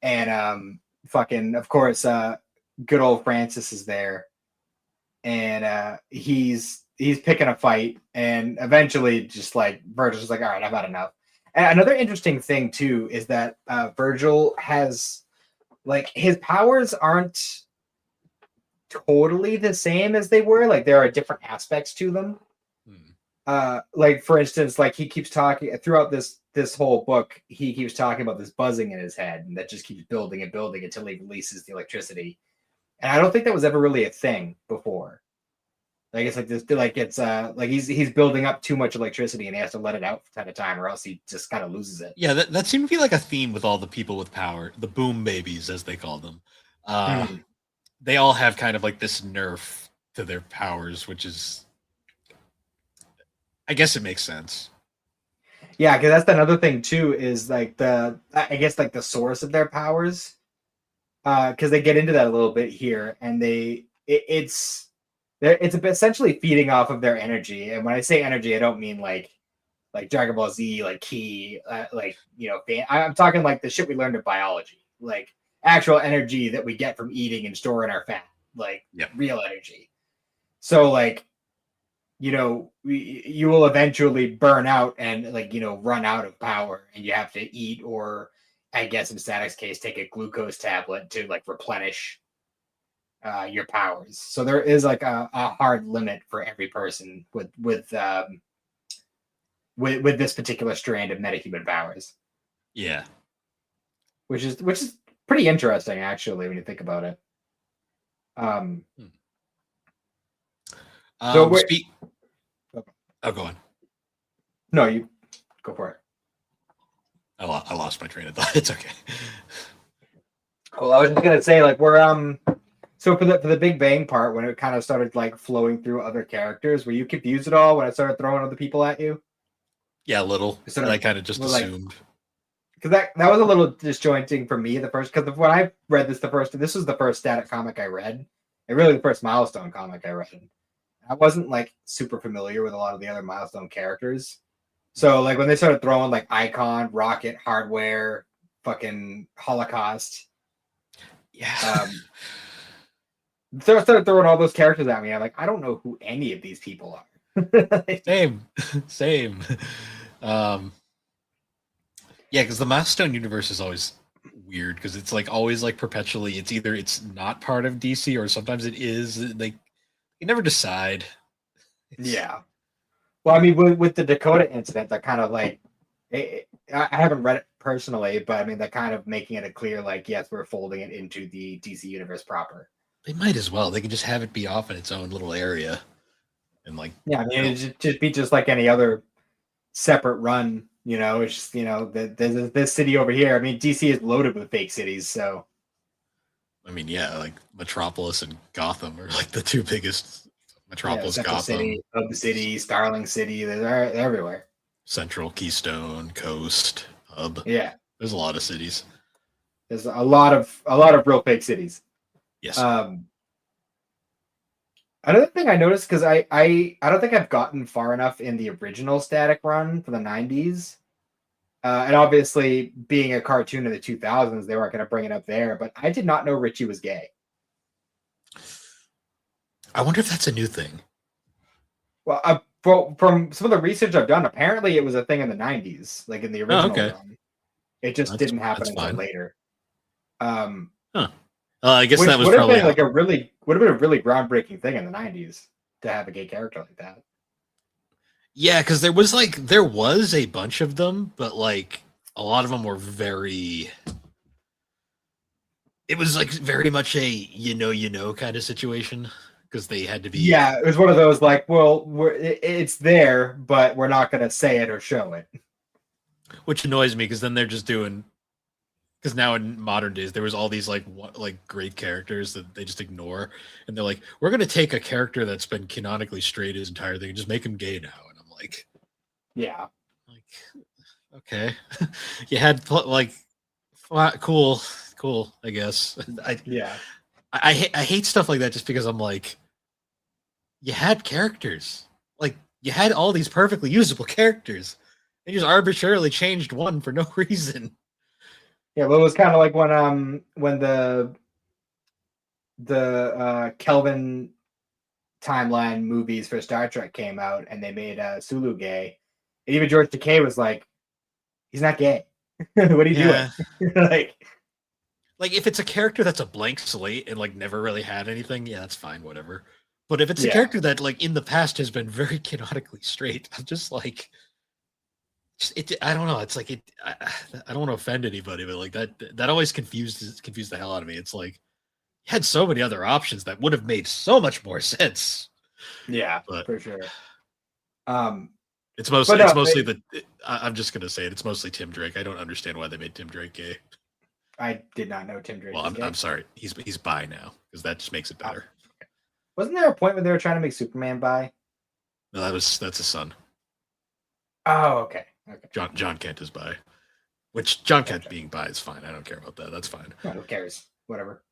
And fucking, of course, good old Francis is there. And he's picking a fight. And eventually just like Virgil's like, all right, I've had enough. And another interesting thing too is that Virgil has like his powers aren't totally the same as they were. Like there are different aspects to them. Like for instance, like he keeps talking throughout this whole book, he keeps talking about this buzzing in his head and that just keeps building and building until he releases the electricity. And I don't think that was ever really a thing before. Like it's like this, like it's like he's building up too much electricity and he has to let it out at a time, or else he just kind of loses it. Yeah, that seemed to be like a theme with all the people with power, the boom babies as they call them. They all have kind of like this nerf to their powers, which is, I guess it makes sense. Yeah, because that's another thing too, is like I guess like the source of their powers. Because they get into that a little bit here, and it's essentially feeding off of their energy. And when I say energy, I don't mean like Dragon Ball Z, like ki, like I'm talking like the shit we learned in biology, like actual energy that we get from eating and storing our fat, like real energy. So like, you will eventually burn out and like run out of power, and you have to eat, or I guess in Static's case, take a glucose tablet to like replenish your powers. So there is like a hard limit for every person with this particular strand of metahuman powers. Yeah, which is pretty interesting actually when you think about it. So oh, go on. No, you go for it. I lost my train of thought. It's okay. Well, I was just gonna say, like, we're so for the Big Bang part, when it kind of started like flowing through other characters, were you confused at all when I started throwing other people at you? Yeah, a little. And I kind of just assumed. Because that was a little disjointing for me the first. Because when I read this this was the first Static comic I read, and really the first Milestone comic I read. I wasn't like super familiar with a lot of the other Milestone characters. So like when they started throwing like Icon, Rocket, Hardware, fucking Holocaust, Yeah. started throwing all those characters at me. I'm like, I don't know who any of these people are. Same. Same. Um, yeah, because the Milestone universe is always weird because it's like always like perpetually it's either it's not part of DC or sometimes it is. Like you never decide. Yeah. Well, I mean, with the Dakota incident, they're kind of like, I haven't read it personally, but I mean, they're kind of making it a clear, like, yes, we're folding it into the DC universe proper. They might as well. They can just have it be off in its own little area, and like Yeah, I mean, it'd just be just like any other separate run. It's just there's this city over here. I mean, DC is loaded with fake cities, so. I mean, yeah, like Metropolis and Gotham are like the two biggest. Metropolis, Central Gotham, City, Hub City, Starling City, they're everywhere. Central, Keystone, Coast, Hub. Yeah, There's a lot of cities. there's a lot of real fake cities. Yes. Another thing I noticed, because I don't think I've gotten far enough in the original Static run for the 90s. And obviously, being a cartoon in the 2000s, they weren't going to bring it up there. But I did not know Richie was gay. I wonder if that's a new thing. Well, from some of the research I've done, apparently it was a thing in the 90s, like in the original run. It just didn't happen until later. I guess that was would have probably been like a really groundbreaking thing in the 90s to have a gay character like that. Yeah, because there was a bunch of them, but like a lot of them were very. It was like very much a you know kind of situation because they had to be. Yeah, it was one of those like, well, it's there, but we're not going to say it or show it. Which annoys me because then they're just doing. Because now in modern days, there was all these like great characters that they just ignore, and they're like, "We're going to take a character that's been canonically straight his entire thing and just make him gay now." And I'm like, "Yeah, like, okay, you had like, cool, I guess." I hate stuff like that just because I'm like, you had characters, like you had all these perfectly usable characters, they just arbitrarily changed one for no reason. Yeah, well, it was kind of like when the Kelvin timeline movies for Star Trek came out, and they made Sulu gay, and even George Takei was like, "He's not gay. What are you doing?" like if it's a character that's a blank slate and like never really had anything, yeah, that's fine, whatever. But if it's a character that like in the past has been very canonically straight, I'm just like. I don't know. It's like I don't want to offend anybody, but like that always confused the hell out of me. It's like you had so many other options that would have made so much more sense. Yeah, but, for sure. It's mostly I'm just gonna say it. It's mostly Tim Drake. I don't understand why they made Tim Drake gay. I did not know Tim Drake. Well, I'm sorry. He's bi now because that just makes it better. Wasn't there a point where they were trying to make Superman bi? No, that's a son. Oh, okay. John Kent is bi, which John Kent being bi is fine. I don't care about that. That's fine. Yeah, who cares? Whatever.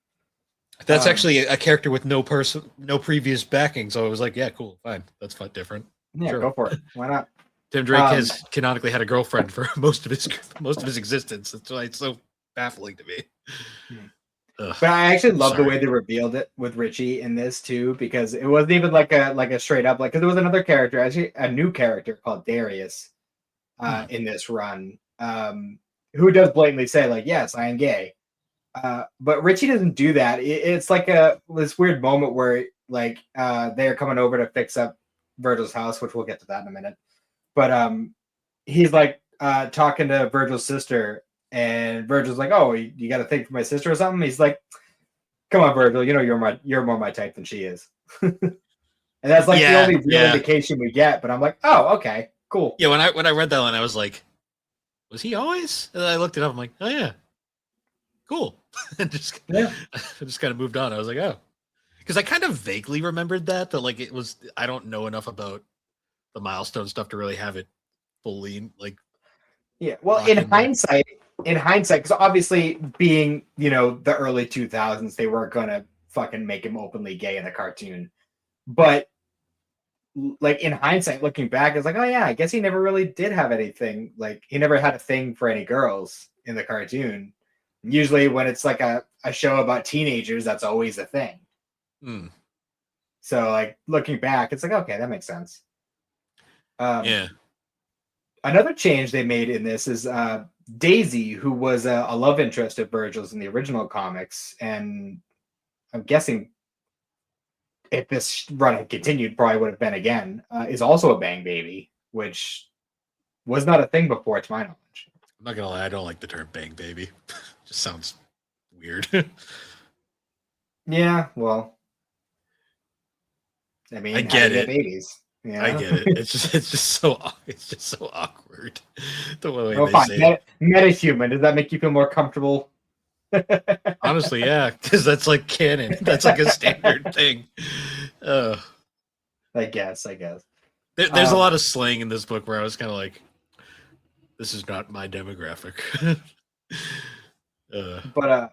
That's actually a character with no previous backing, so it was like, yeah, cool, fine. That's fine, different. Yeah, sure. Go for it. Why not? Tim Drake has canonically had a girlfriend for most of his existence. That's why it's so baffling to me. But I actually love the way they revealed it with Richie in this too, because it wasn't even like a straight up because there was another character, actually a new character called Darius. In this run, who does blatantly say like, "Yes, I am gay," but Richie doesn't do that. It's like this weird moment where like they're coming over to fix up Virgil's house, which we'll get to that in a minute. But he's like talking to Virgil's sister, and Virgil's like, "Oh, you got a thing for my sister or something?" He's like, "Come on, Virgil, you're more my type than she is," and that's like the only real indication we get. But I'm like, "Oh, okay." Cool. Yeah, when I read that one, I was like, was he always? And I looked it up. I'm like, oh yeah, cool. And just kind of moved on. I was like, oh, because I kind of vaguely remembered that like it was. I don't know enough about the Milestone stuff to really have it fully like. Yeah. Well, in hindsight, because obviously being the early 2000s, they weren't gonna fucking make him openly gay in the cartoon, but. like in hindsight, looking back, it's like, oh yeah, I guess he never really did have anything. Like he never had a thing for any girls in the cartoon. Usually, when it's like a show about teenagers, that's always a thing. Mm. So, like looking back, it's like, okay, that makes sense. Yeah. Another change they made in this is Daisy, who was a love interest of Virgil's in the original comics, and I'm guessing if this run had continued, probably would have been again, is also a bang baby, which was not a thing before, to my knowledge. I'm not gonna lie, I don't like the term bang baby. Just sounds weird. Yeah, well, I mean, I how get do you it. babies. You know? I get it. It's just so awkward. The way Oh, they fine. say it. Metahuman. Does that make you feel more comfortable? Honestly, yeah, because that's like canon. That's like a standard thing. I guess. There's a lot of slang in this book where I was kind of like, this is not my demographic. But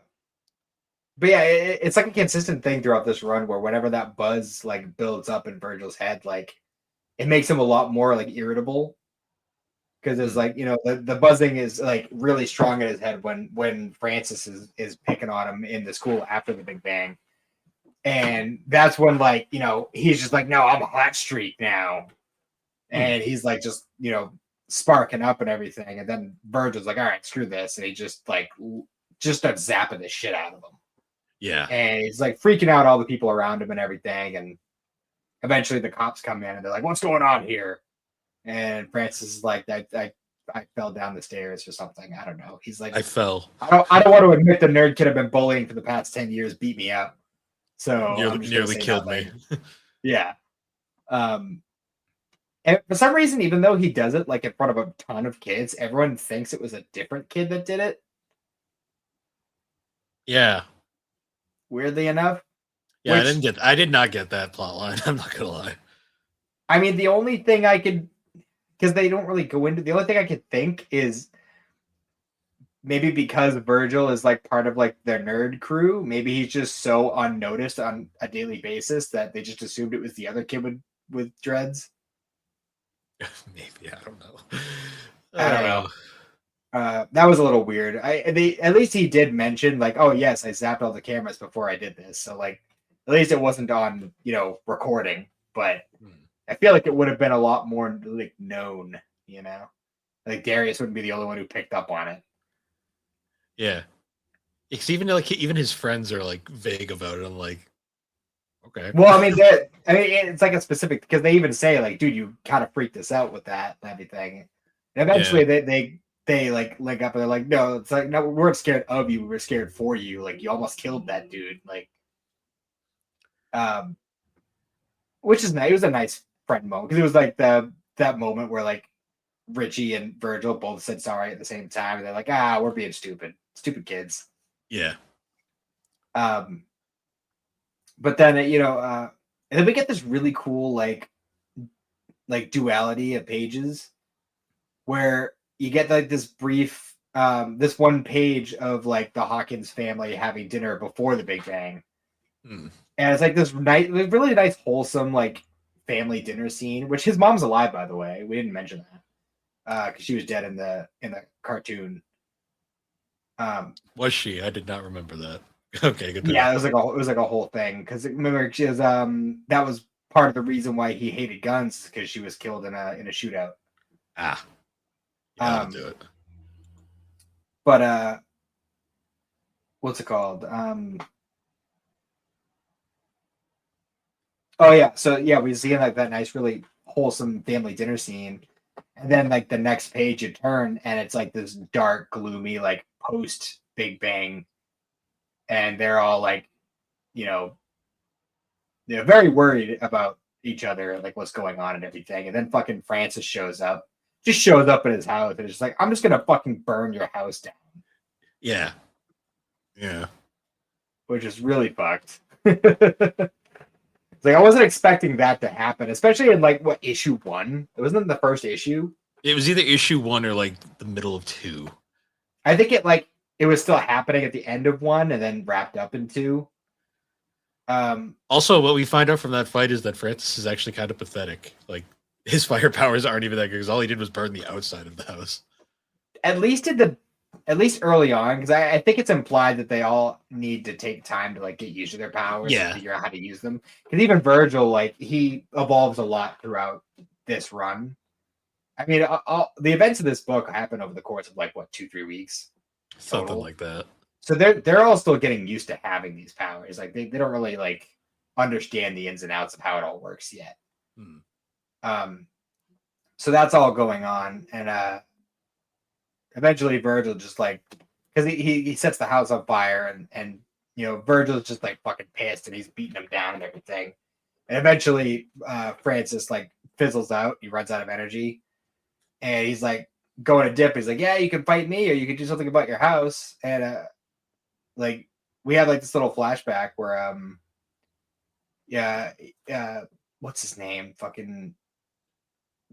yeah, it's like a consistent thing throughout this run where whenever that buzz like builds up in Virgil's head, like it makes him a lot more like irritable. Because it's like, you know, the buzzing is like really strong in his head when Francis is picking on him in the school after the Big Bang. And that's when, like, you know, he's just like, no, I'm a hot streak now. And he's like, just, you know, sparking up and everything. And then Virgil's like, all right, screw this. And he just like, just starts zapping the shit out of him. Yeah. And he's like freaking out all the people around him and everything. And eventually the cops come in and they're like, what's going on here? And Francis is like, I fell down the stairs or something. I don't know. He's like, I fell. I don't want to admit the nerd kid I've been bullying for the past 10 years beat me up. So nearly killed me. Yeah. And for some reason, even though he does it like in front of a ton of kids, everyone thinks it was a different kid that did it. Yeah. Weirdly enough. Yeah, I did not get that plot line. I'm not gonna lie. I mean, the only thing I could, because they don't really go into, the only thing I could think is maybe because Virgil is like part of like their nerd crew, maybe he's just so unnoticed on a daily basis that they just assumed it was the other kid with dreads. Maybe, I don't know. I don't know. That was a little weird. At least he did mention like, oh yes, I zapped all the cameras before I did this. So like, at least it wasn't on, you know, recording. But I feel like it would have been a lot more like known, you know, like Darius wouldn't be the only one who picked up on it. Yeah, because even his friends are like vague about it. I'm like, okay. Well, I mean, it's like a specific, because they even say like, dude, you kind of freaked us out with that and everything. And eventually, they like link up and they're like, no, it's like, no, we weren't scared of you, we were scared for you. Like you almost killed that dude. Like, which is nice. It was a nice friend moment because it was like that moment where like Richie and Virgil both said sorry at the same time, and they're like, we're being stupid kids. Yeah. But then you know, and then we get this really cool like duality of pages where you get like this brief this one page of like the Hawkins family having dinner before the Big Bang. And it's like this nice, really nice, wholesome, like family dinner scene. Which his mom's alive, by the way. We didn't mention that because she was dead in the cartoon. Was she? I did not remember that. Okay, good. Yeah, it was like a whole thing because remember she was that was part of the reason why he hated guns because she was killed in a shootout. Yeah, I'll do it. But what's it called? Oh yeah, so yeah, we see like that nice, really wholesome family dinner scene, and then like the next page you turn and it's like this dark, gloomy, like post Big Bang, and they're all like, you know, they're very worried about each other, like what's going on and everything. And then fucking Francis shows up in his house and it's just like, I'm just gonna fucking burn your house down. Yeah. Which is really fucked. It's like I wasn't expecting that to happen, especially in like what issue 1? It wasn't in the first issue. It was either issue 1 or like the middle of 2. I think it was still happening at the end of 1 and then wrapped up in 2. Also, what we find out from that fight is that Francis is actually kind of pathetic. Like his fire powers aren't even that good because all he did was burn the outside of the house. At least early on, because I think it's implied that they all need to take time to like get used to their powers and Yeah. figure out how to use them. Because even Virgil, like he evolves a lot throughout this run. I mean, the events of this book happen over the course of like what 2-3 weeks, Something total. like that. So they're all still getting used to having these powers. Like they don't really like understand the ins and outs of how it all works yet. So that's all going on, and eventually Virgil just like because he sets the house on fire, and Virgil's just like fucking pissed and he's beating him down and everything. And eventually Francis like fizzles out. He runs out of energy, and he's like going to dip. He's like, yeah, you can fight me or you can do something about your house. And like we have like this little flashback where what's his name? Fucking,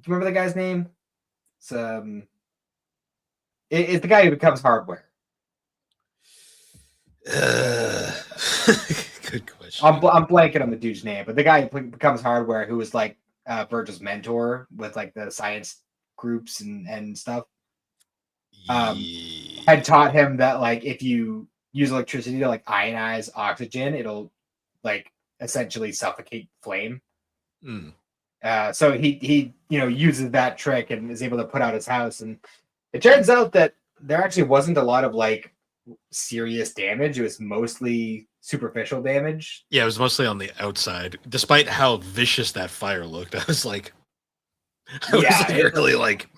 do you remember the guy's name? It's it's the guy who becomes Hardware. Good question. I'm blanking on the dude's name, but the guy who becomes Hardware, who was like Virgil's mentor with like the science groups and stuff, had taught him that like if you use electricity to like ionize oxygen, it'll like essentially suffocate flame. So he uses that trick and is able to put out his house, and it turns out that there actually wasn't a lot of like serious damage. It was mostly superficial damage. Yeah, it was mostly on the outside. Despite how vicious that fire looked, I was like, really like.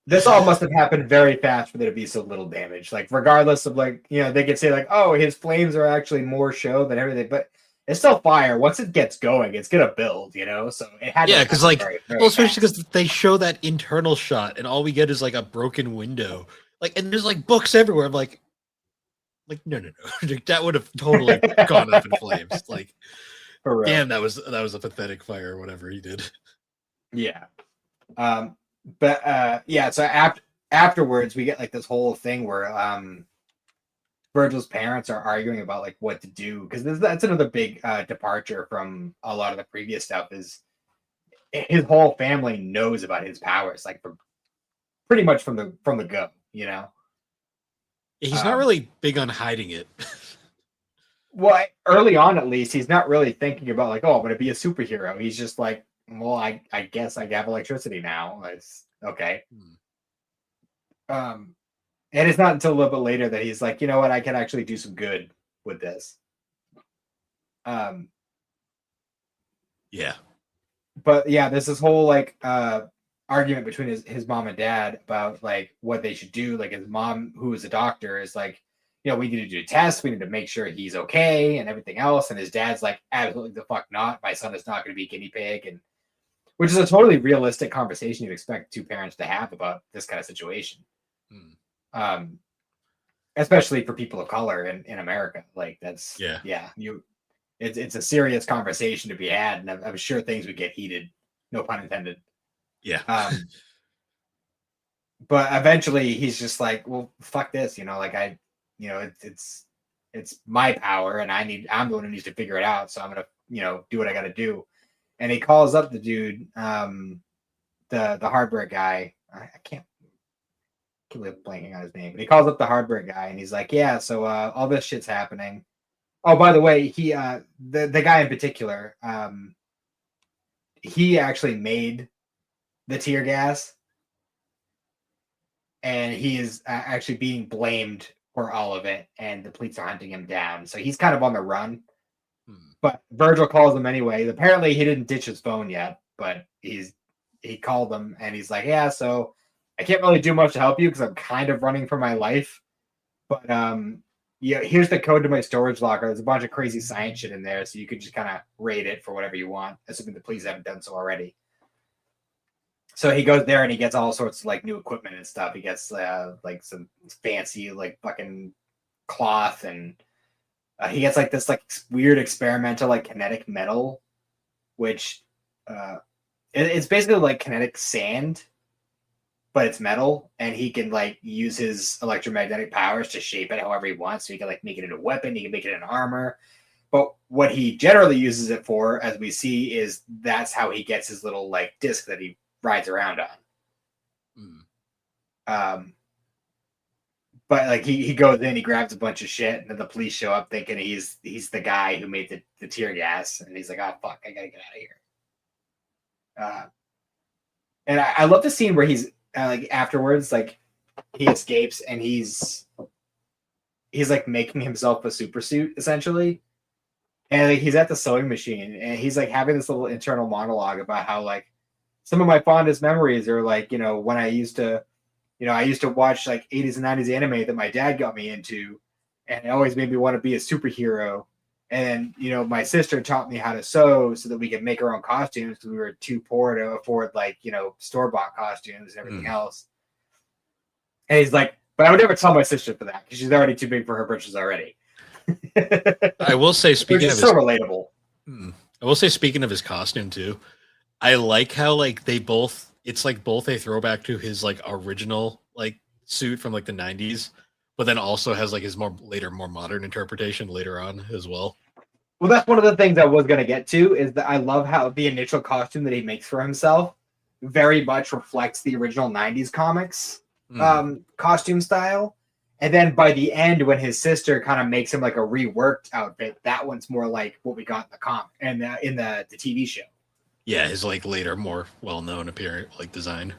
This all must have happened very fast for there to be so little damage. Like, regardless of like, they could say like, oh, his flames are actually more show than everything, but it's still fire. Once it gets going, it's gonna build, So it had because like, very especially because they show that internal shot, and all we get is like a broken window, like, and there's like books everywhere. I'm like no, that would have totally gone up in flames. Like, damn, that was a pathetic fire or whatever he did. Yeah, so afterwards we get like this whole thing where Virgil's parents are arguing about like what to do, because that's another big departure from a lot of the previous stuff. Is his whole family knows about his powers, like pretty much from the go. He's not really big on hiding it. Well, early on at least, he's not really thinking about like, oh, I'm gonna be a superhero. He's just like, well, I guess I have electricity now. It's okay. And it's not until a little bit later that he's like, you know what, I can actually do some good with this. Yeah. But yeah, there's this whole like argument between his mom and dad about like what they should do. Like his mom, who is a doctor, is like, we need to do tests. We need to make sure he's okay and everything else. And his dad's like, absolutely the fuck not. My son is not going to be a guinea pig. And which is a totally realistic conversation you'd expect two parents to have about this kind of situation. Especially for people of color in America. Like that's, it's a serious conversation to be had. And I'm sure things would get heated. No pun intended. Yeah. But eventually he's just like, well, fuck this, like it's my power and I'm the one who needs to figure it out. So I'm going to, do what I got to do. And he calls up the dude, the hardware guy. I can't believe I'm blanking on his name, but he calls up the hardware guy and he's like, yeah, so all this shit's happening. Oh, by the way, he the guy in particular, he actually made the tear gas, and he is actually being blamed for all of it, and the police are hunting him down. So he's kind of on the run. But Virgil calls him anyway. Apparently he didn't ditch his phone yet, but he called them and he's like, yeah, so I can't really do much to help you because I'm kind of running for my life. But here's the code to my storage locker. There's a bunch of crazy science shit in there, so you could just kind of raid it for whatever you want, assuming the police haven't done so already. So he goes there and he gets all sorts of like new equipment and stuff. He gets like some fancy like fucking cloth, and he gets like this like weird experimental like kinetic metal, which it's basically like kinetic sand, but it's metal, and he can like use his electromagnetic powers to shape it however he wants. So he can like make it into a weapon, he can make it into armor. But what he generally uses it for, as we see, is that's how he gets his little like disc that he rides around on. But like he goes in, he grabs a bunch of shit, and then the police show up thinking he's the guy who made the tear gas, and he's like, "Oh fuck, I gotta get out of here." And I love the scene where he's like afterwards, like he escapes and he's like making himself a super suit essentially, and like, he's at the sewing machine and he's like having this little internal monologue about how like some of my fondest memories are like, you know, when I used to watch like 80s and 90s anime that my dad got me into, and it always made me want to be a superhero. And, you know, my sister taught me how to sew so that we could make our own costumes because we were too poor to afford, like, you know, store-bought costumes and everything else. And he's like, but I would never tell my sister for that because she's already too big for her britches already. I will say, speaking of so relatable. I will say, speaking of his costume too, I like how like it's like both a throwback to his like original like suit from like the 90s, but then also has like his more modern interpretation later on as well. Well, that's one of the things I was going to get to is that I love how the initial costume that he makes for himself very much reflects the original 90s comics costume style. And then by the end, when his sister kind of makes him like a reworked outfit, that one's more like what we got in the comic and in the TV show. Yeah, his like later, more well-known appearance, like design.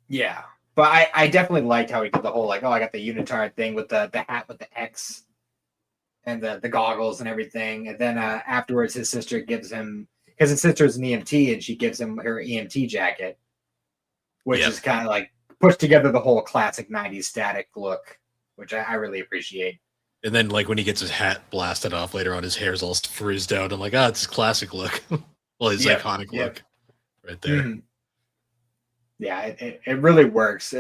Yeah, but I definitely liked how he did the whole like, oh, I got the unitard thing with the hat with the X and the goggles and everything. And then afterwards, his sister gives him, because his sister's an EMT, and she gives him her EMT jacket, which is kind of like puts together the whole classic 90s static look, which I really appreciate. And then like when he gets his hat blasted off later on, his hair's all frizzed out. I'm like, it's his classic look. Well, his iconic look right there. Yeah, it really works.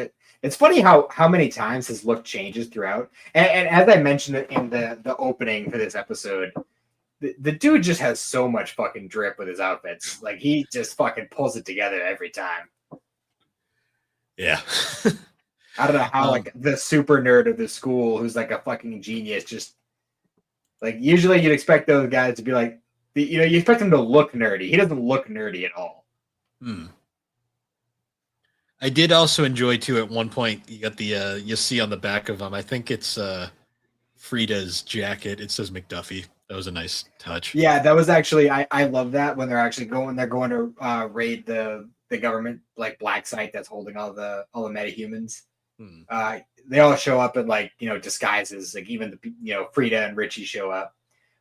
It's funny how many times his look changes throughout. And as I mentioned in the opening for this episode, the dude just has so much fucking drip with his outfits. Like he just fucking pulls it together every time. Yeah. I don't know how like the super nerd of the school who's like a fucking genius just like usually you'd expect those guys to be like, you know, you expect him to look nerdy. He doesn't look nerdy at all. I did also enjoy too. At one point, you got the you see on the back of him. I think it's Frida's jacket. It says McDuffie. That was a nice touch. Yeah, that was actually I love that when they're actually going to raid the government like black site that's holding all the metahumans. They all show up in like, you know, disguises. Like even the, you know, Frida and Richie show up.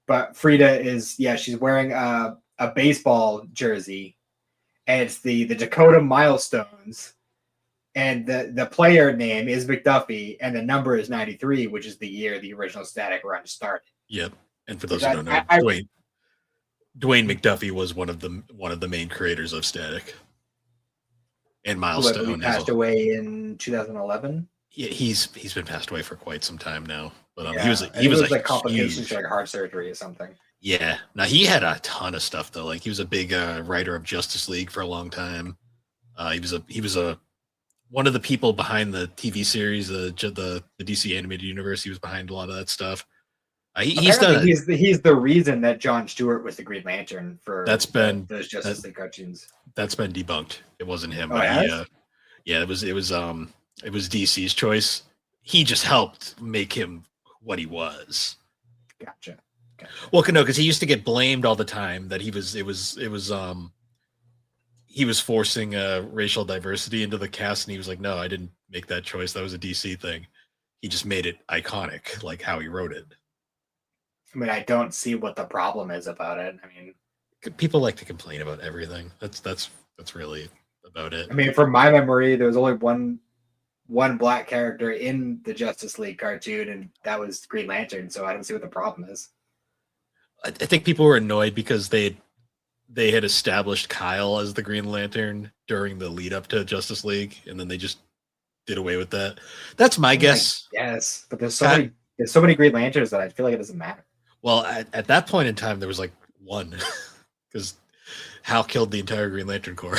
But Frida is, she's wearing a baseball jersey, and it's the Dakota Milestones, and the player name is McDuffie, and the number is 93, which is the year the original Static run started. Yep. And for those who don't know, Dwayne McDuffie was one of the main creators of Static and Milestone. He passed away in 2011. Yeah, he's been passed away for quite some time now. But he was like complications to like heart surgery or something. Yeah. Now he had a ton of stuff though. Like he was a big writer of Justice League for a long time. He was one of the people behind the TV series, the DC animated universe. He was behind a lot of that stuff. He's the reason that Jon Stewart was the Green Lantern for those Justice League cartoons. That's been debunked. It wasn't him. Oh, it was DC's choice. He just helped make him what he was. Gotcha. Well, no, because he used to get blamed all the time that he was forcing racial diversity into the cast, and he was like, no, I didn't make that choice. That was a DC thing. He just made it iconic, like how he wrote it. I mean, I don't see what the problem is about it. I mean, people like to complain about everything. That's really about it. I mean, from my memory, there was only one black character in the Justice League cartoon, and that was Green Lantern. So I don't see what the problem is. I think people were annoyed because they had established Kyle as the Green Lantern during the lead up to Justice League, and then they just did away with that. That's my guess. Yes, but there's so many Green Lanterns that I feel like it doesn't matter. Well, at that point in time, there was like one, because Hal killed the entire Green Lantern Corps.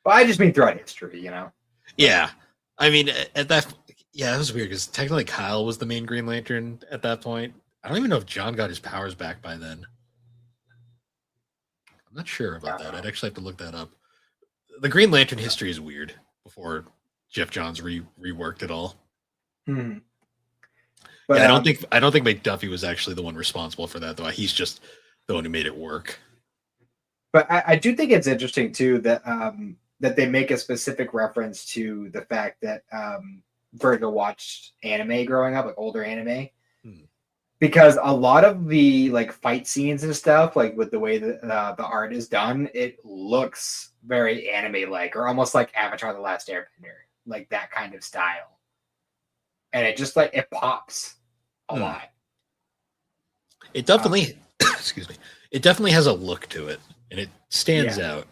Well, I just mean throughout history, you know. Yeah, I mean it was weird because technically Kyle was the main Green Lantern at that point. I don't even know if John got his powers back by then. I'm not sure I about don't that. know. I'd actually have to look that up. The Green Lantern history is weird before Jeff Johns reworked it all. Hmm. But Yeah, I don't think McDuffie was actually the one responsible for that though. He's just the one who made it work. but I do think it's interesting too that that they make a specific reference to the fact that Virgil watched anime growing up, like older anime, Hmm. because a lot of the like fight scenes and stuff, like with the way that the art is done, it looks very anime like, or almost like Avatar: The Last Airbender, like that kind of style, and it just like it pops a Hmm. lot. It definitely, excuse me, it definitely has a look to it, and it stands Yeah. out.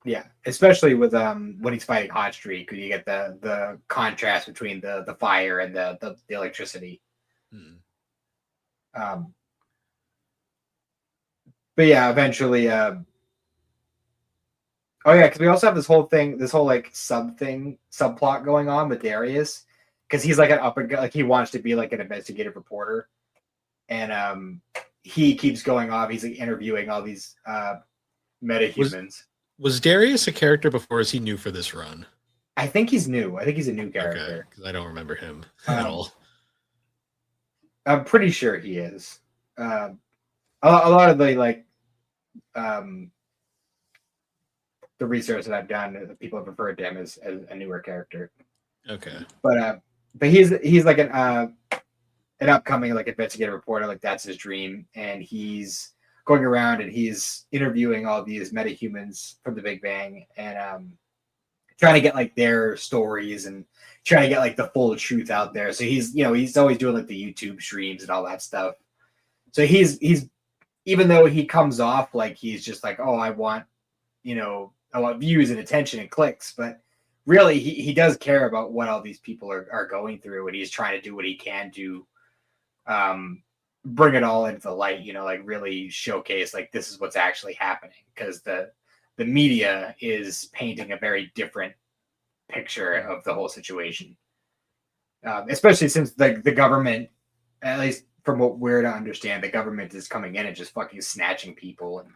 Yeah, especially with when he's fighting Hot Streak, you get the contrast between the fire and the electricity. Hmm. Um, but yeah, eventually, oh yeah, because we also have this whole thing, this whole like subplot going on with Darius, because he's like an up and like he wants to be like an investigative reporter, and he keeps going off. He's like interviewing all these Was metahumans. was Darius a character before? Or is he new for this run? I think he's new. I think he's a new Okay, character. because I don't remember him at Um, all. I'm pretty sure he is. Um, a lot of the like um, the research that I've done, people have referred to him as a newer character. Okay. But he's like an upcoming like investigative reporter, like that's his dream, and he's going around and he's interviewing all these metahumans from the Big Bang and trying to get like their stories and trying to get like the full truth out there. So he's always doing like the YouTube streams and all that stuff. So he's even though he comes off like he's just like, oh, I want views and attention and clicks, but really he does care about what all these people are going through, and he's trying to do what he can to bring it all into the light, like really showcase like this is what's actually happening, because the media is painting a very different picture of the whole situation, especially since the government, at least from what we're to understand, the government is coming in and just fucking snatching people and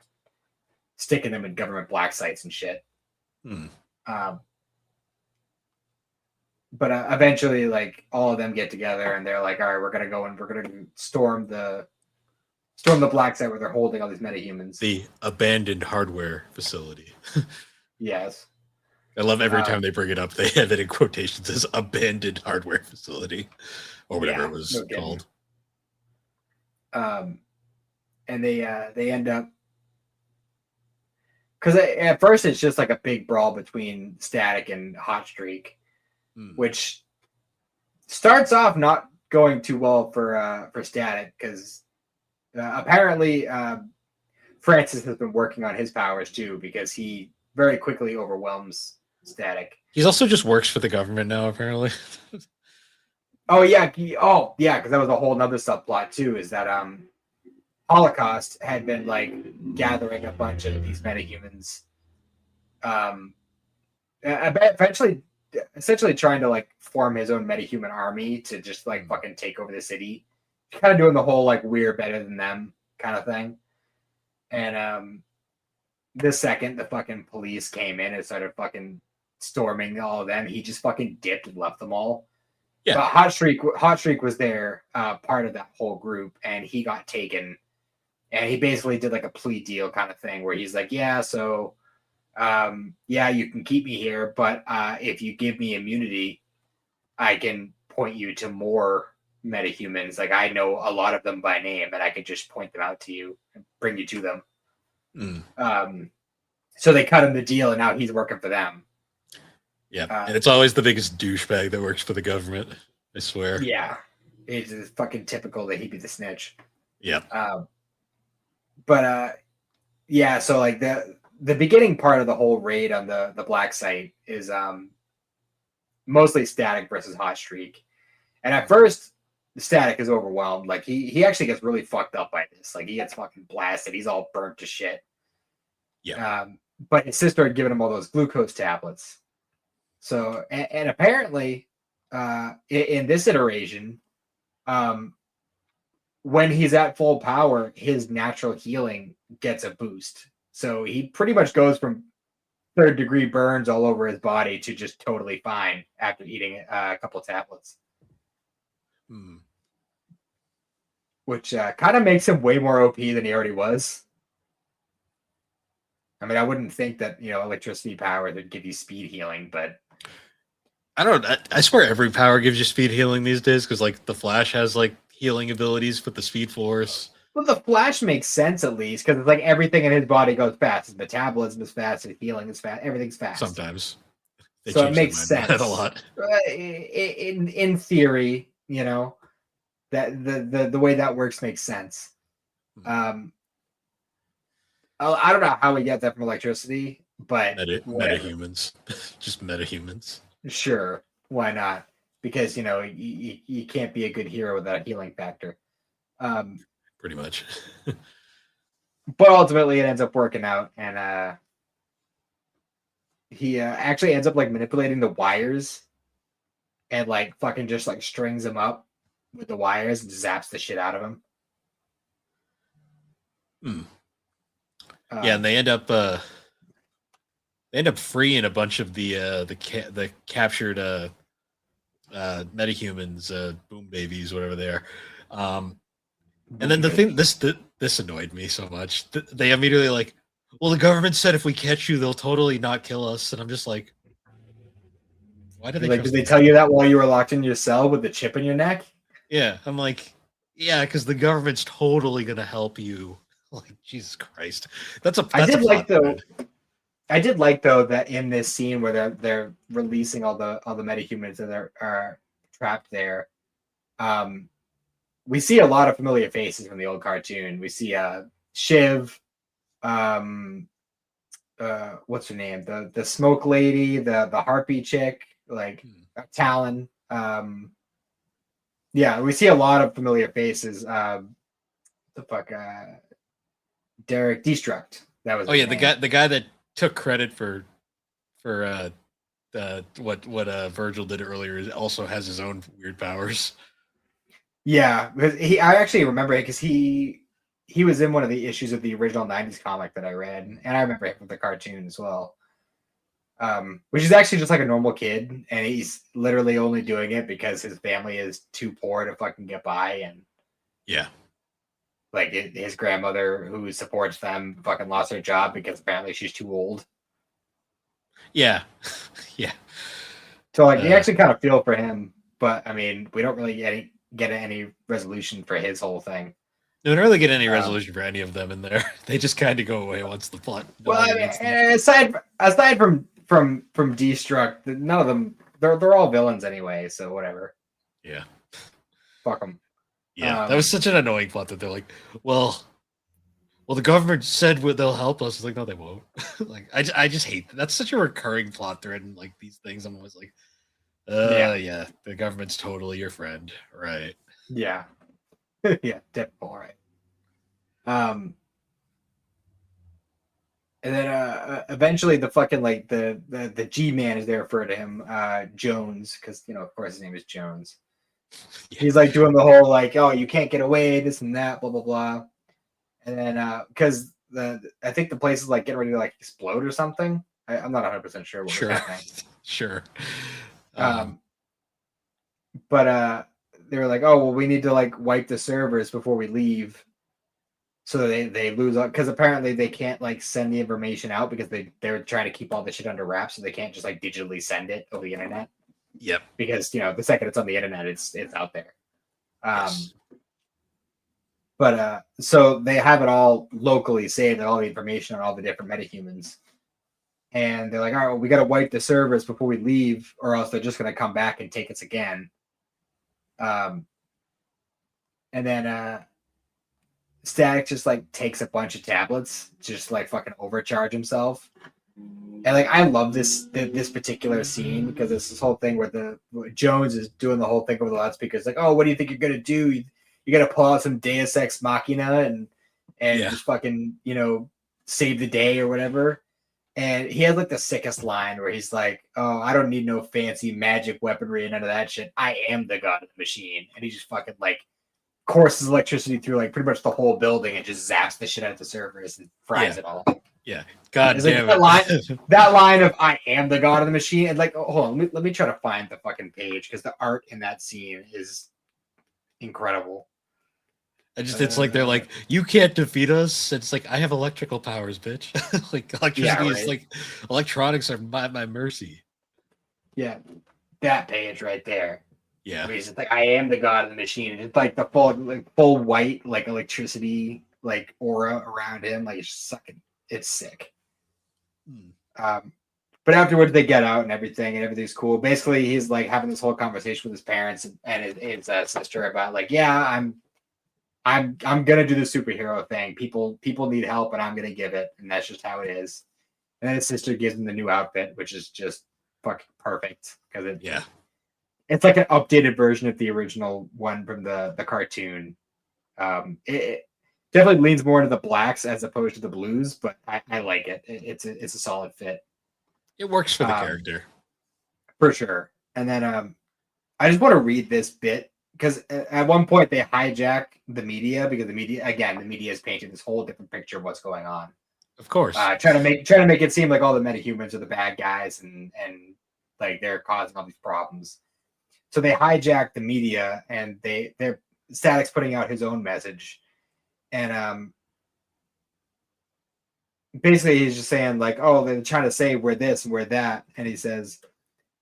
sticking them in government black sites and shit. Hmm. Um, but eventually, like all of them get together and they're like, "All right, we're gonna go and we're gonna storm the black site where they're holding all these metahumans." The abandoned hardware facility. Yes. I love every time Um, they bring it up. They have it in quotations as abandoned hardware facility, or whatever yeah, it was no kidding. called. And they end up, because at first it's just like a big brawl between Static and Hot Streak, Hmm. which starts off not going too well for Static, because apparently Francis has been working on his powers too, because he very quickly overwhelms Static. He's also just works for the government now, apparently. Oh yeah, because that was a whole nother subplot too. Is that Holocaust had been like gathering a bunch of these metahumans, eventually, essentially trying to like form his own metahuman army to just like fucking take over the city, kind of doing the whole like we're better than them kind of thing. And the second the fucking police came in and started fucking storming all of them, he just fucking dipped and left them all. Yeah. But Hot Streak was there, part of that whole group, and he got taken. And he basically did like a plea deal kind of thing where he's like, yeah, so yeah, you can keep me here, but if you give me immunity, I can point you to more metahumans. Like I know a lot of them by name, and I can just point them out to you and bring you to them. Mm. So they cut him the deal, and now he's working for them. Yeah, and it's always the biggest douchebag that works for the government. I swear. Yeah, it's fucking typical that he be the snitch. Yeah. But yeah, so like the beginning part of the whole raid on the black site is mostly Static versus Hot Streak, and at first Static is overwhelmed. Like he actually gets really fucked up by this. Like he gets fucking blasted. He's all burnt to shit. Yeah. But his sister had given him all those glucose tablets. So and apparently, in this iteration, when he's at full power, his natural healing gets a boost. So he pretty much goes from third-degree burns all over his body to just totally fine after eating a couple tablets. Which kind of makes him way more OP than he already was. I mean, I wouldn't think that, electricity power would give you speed healing, but I swear every power gives you speed healing these days, because like the Flash has like healing abilities with the Speed Force. Well, the Flash makes sense at least, because it's like everything in his body goes fast. His metabolism is fast, his healing is fast, everything's fast. Sometimes. So it makes sense a lot. In theory, that the way that works makes sense. I don't know how we get that from electricity, but metahumans. Just metahumans. Sure, why not? Because you can't be a good hero without a healing factor. Pretty much. But ultimately it ends up working out, and he actually ends up like manipulating the wires and like fucking just like strings them up with the wires and zaps the shit out of him. Yeah, and they end up freeing a bunch of the captured metahumans, boom babies, whatever they are. And then the thing, this annoyed me so much. They immediately like, well, the government said if we catch you, they'll totally not kill us. And I'm just like, why did they? Like, did they tell you that while you were locked in your cell with the chip in your neck? Yeah, I'm like, yeah, because the government's totally gonna help you. Like, Jesus Christ, I did like though that in this scene where they're releasing all the metahumans that are trapped there. We see a lot of familiar faces from the old cartoon. We see Shiv, what's her name? The smoke lady, the harpy chick, like Talon. Yeah, we see a lot of familiar faces. Derek Destruct. That was the guy that took credit for what Virgil did earlier also has his own weird powers. Yeah, I actually remember it because he was in one of the issues of the original 90s comic that I read, and I remember it from the cartoon as well. Which is actually just like a normal kid, and he's literally only doing it because his family is too poor to fucking get by, and like his grandmother who supports them fucking lost her job because apparently she's too old. Yeah. So like you actually kind of feel for him, but I mean we don't really get any resolution for his whole thing. We don't really get any resolution for any of them in there. They just kind of go away once the plot. Well, I mean, aside from Destruct, none of them they're all villains anyway. So whatever. Yeah. Fuck them. Yeah, that was such an annoying plot that they're like, well, the government said they'll help us. It's like, no, they won't. Like, I just hate that. That's such a recurring plot thread in like these things. I'm always like, yeah, the government's totally your friend, right? Yeah, yeah, typical, right? And then eventually the fucking like the G-man is there for him, Jones, because of course his name is Jones. Yeah. He's like doing the whole like, oh, you can't get away, this and that, blah blah blah. And then because I think the place is like getting ready to like explode or something. I'm not 100% sure what was happening. Sure. But they were like, oh well, we need to like wipe the servers before we leave. So they lose up because apparently they can't like send the information out because they're trying to keep all the shit under wraps, so they can't just like digitally send it over the internet. Yep. Because the second it's on the internet, it's out there. Yes. But so they have it all locally saved, all the information on all the different metahumans, and they're like, all right, well, we got to wipe the servers before we leave, or else they're just gonna come back and take us again. And then Static just like takes a bunch of tablets, just like fucking overcharge himself. And like I love this particular scene because it's this whole thing where Jones is doing the whole thing over the loudspeakers, like, oh, what do you think you're gonna do? You got to pull out some Deus Ex Machina and just fucking save the day or whatever. And he had like the sickest line where he's like, oh, I don't need no fancy magic weaponry and none of that shit. I am the god of the machine. And he just fucking like courses electricity through like pretty much the whole building and just zaps the shit out of the servers and fries it all. Yeah. God damn like it. that line of "I am the god of the machine" and like, oh, hold on, let me try to find the fucking page because the art in that scene is incredible. It's like they're like, you can't defeat us. It's like I have electrical powers, bitch. Like electricity is like electronics are by my mercy. Yeah, that page right there. Yeah, it's like I am the god of the machine. It's like the full white like electricity like aura around him. Like it's sucking. It's sick. But afterwards they get out and everything's cool. Basically, he's like having this whole conversation with his parents and his sister about like, yeah, I'm gonna do the superhero thing. People need help, and I'm gonna give it, and that's just how it is. And then his sister gives him the new outfit, which is just fucking perfect because it's like an updated version of the original one from the cartoon. It definitely leans more into the blacks as opposed to the blues, but I like it. It's a solid fit. It works for the character for sure. And then I just want to read this bit. Because at one point they hijack the media because the media is painting this whole different picture of what's going on. Of course, trying to make it seem like all the metahumans are the bad guys and like they're causing all these problems. So they hijack the media and they're Static's putting out his own message, and basically he's just saying like, oh, they're trying to say we're this and we're that, and he says,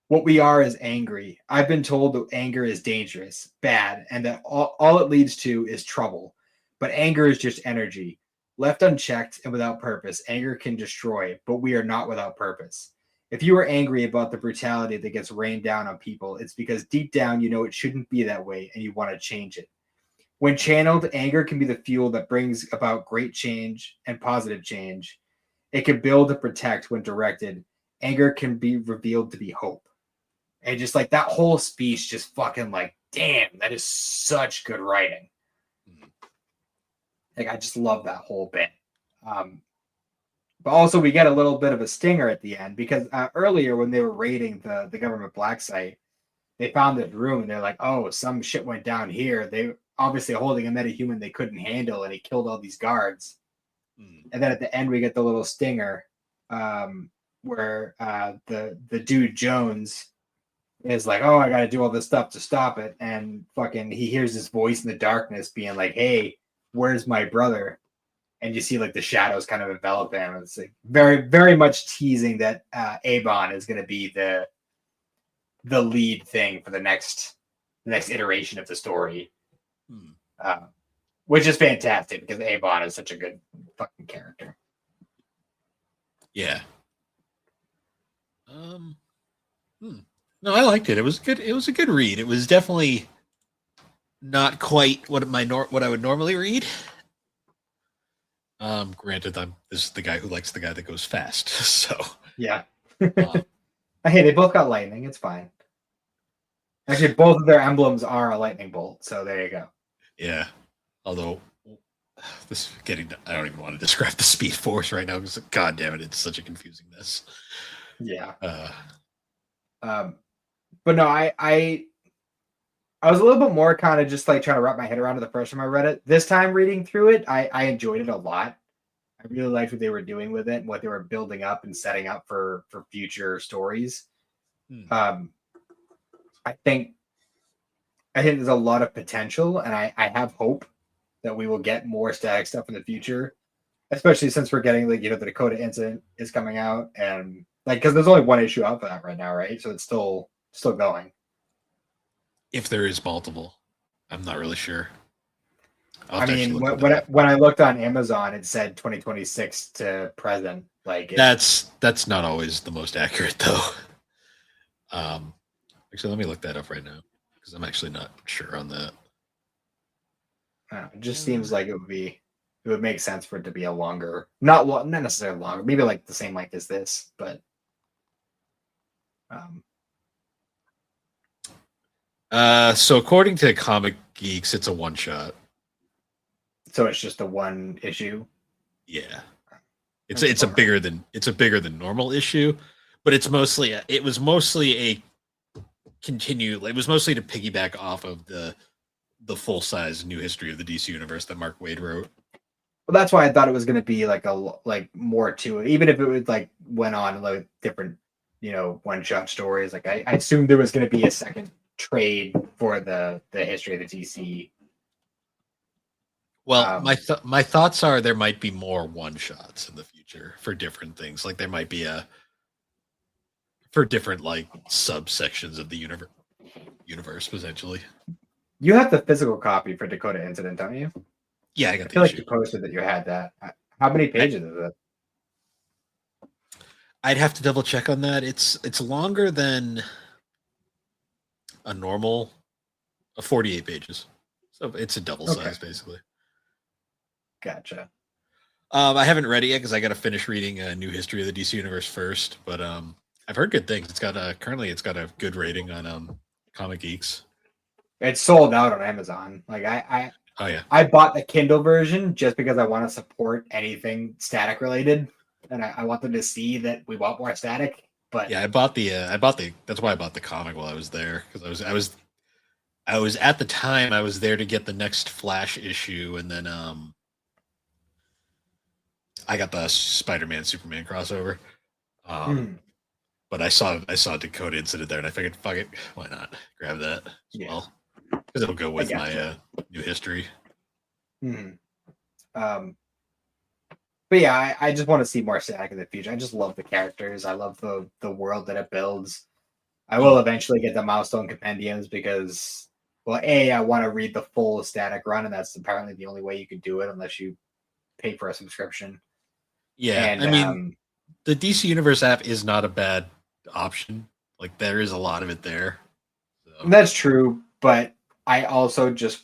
what we are is angry. I've been told that anger is dangerous, bad, and that all it leads to is trouble. But anger is just energy. Left unchecked and without purpose, anger can destroy, but we are not without purpose. If you are angry about the brutality that gets rained down on people, it's because deep down you know it shouldn't be that way and you want to change it. When channeled, anger can be the fuel that brings about great change and positive change. It can build and protect when directed. Anger can be revealed to be hope. And just like that whole speech, just fucking like, damn, that is such good writing. Like, I just love that whole bit. But also, we get a little bit of a stinger at the end because earlier when they were raiding the government black site, they found this room and they're like, oh, some shit went down here. They obviously holding a metahuman they couldn't handle and he killed all these guards. And then at the end, we get the little stinger where the dude Jones is like, oh, I got to do all this stuff to stop it. And fucking he hears this voice in the darkness being like, hey, where's my brother? And you see like the shadows kind of envelop him. It's like very, very much teasing that Avon is going to be the lead thing for the next iteration of the story, which is fantastic because Avon is such a good fucking character. Yeah. No, I liked it. It was good. It was a good read. It was definitely not quite what I would normally read. Granted, this is the guy who likes the guy that goes fast. So yeah. Hey, they both got lightning. It's fine. Actually, both of their emblems are a lightning bolt. So there you go. Yeah. Although I don't even want to describe the Speed Force right now because God damn it, it's such a confusing mess. Yeah. But no, I was a little bit more kind of just like trying to wrap my head around it the first time I read it. This time reading through it, I enjoyed it a lot. I really liked what they were doing with it and what they were building up and setting up for future stories. I think there's a lot of potential, and I have hope that we will get more Static stuff in the future, especially since we're getting like, the Dakota incident is coming out, and like because there's only one issue out for that right now, right? So it's still going. If there is multiple, I'm not really sure. I mean, when I looked on Amazon, it said 2026 to present. Like that's not always the most accurate though. Actually, let me look that up right now because I'm actually not sure on that. It just seems like it would make sense for it to be a longer, not necessarily longer, maybe like the same length as this, but so according to Comic Geeks, it's a one shot. So it's just a one issue. Yeah, it's a bigger than normal issue, but it was mostly to piggyback off of the the full size new history of the DC universe that Mark Waid wrote. Well, that's why I thought it was going to be like more to it, even if it was like went on like different, one shot stories. Like I assumed there was going to be a second trade for the history of the DC. Well, my thoughts are there might be more one shots in the future for different things. Like there might be for different like subsections of the universe potentially. You have the physical copy for Dakota Incident, don't you? Yeah, I feel like issue. you posted that you had that. How many pages is it? I'd have to double check on that. It's longer than a normal, 48 pages. So it's a double size basically. Gotcha. I haven't read it yet because I got to finish reading a new history of the DC universe first. But I've heard good things. It's got a good rating on Comic Geeks. It's sold out on Amazon. Like I bought the Kindle version just because I want to support anything static related, and I want them to see that we want more static. But yeah, I bought the that's why I bought the comic while I was there, because I was at the time I was there to get the next Flash issue, and then I got the Spider-Man Superman crossover. But I saw Dakota Incident there, and I figured, fuck it, why not grab that as well, because it'll go with my new history. But yeah, I just want to see more static in the future. I just love the characters. I love the world that it builds. I will eventually get the Milestone compendiums because, well, I want to read the full static run, and that's apparently the only way you could do it unless you pay for a subscription. Yeah, and, I mean, the DC Universe app is not a bad option. Like there is a lot of it there. So. That's true, but I also there's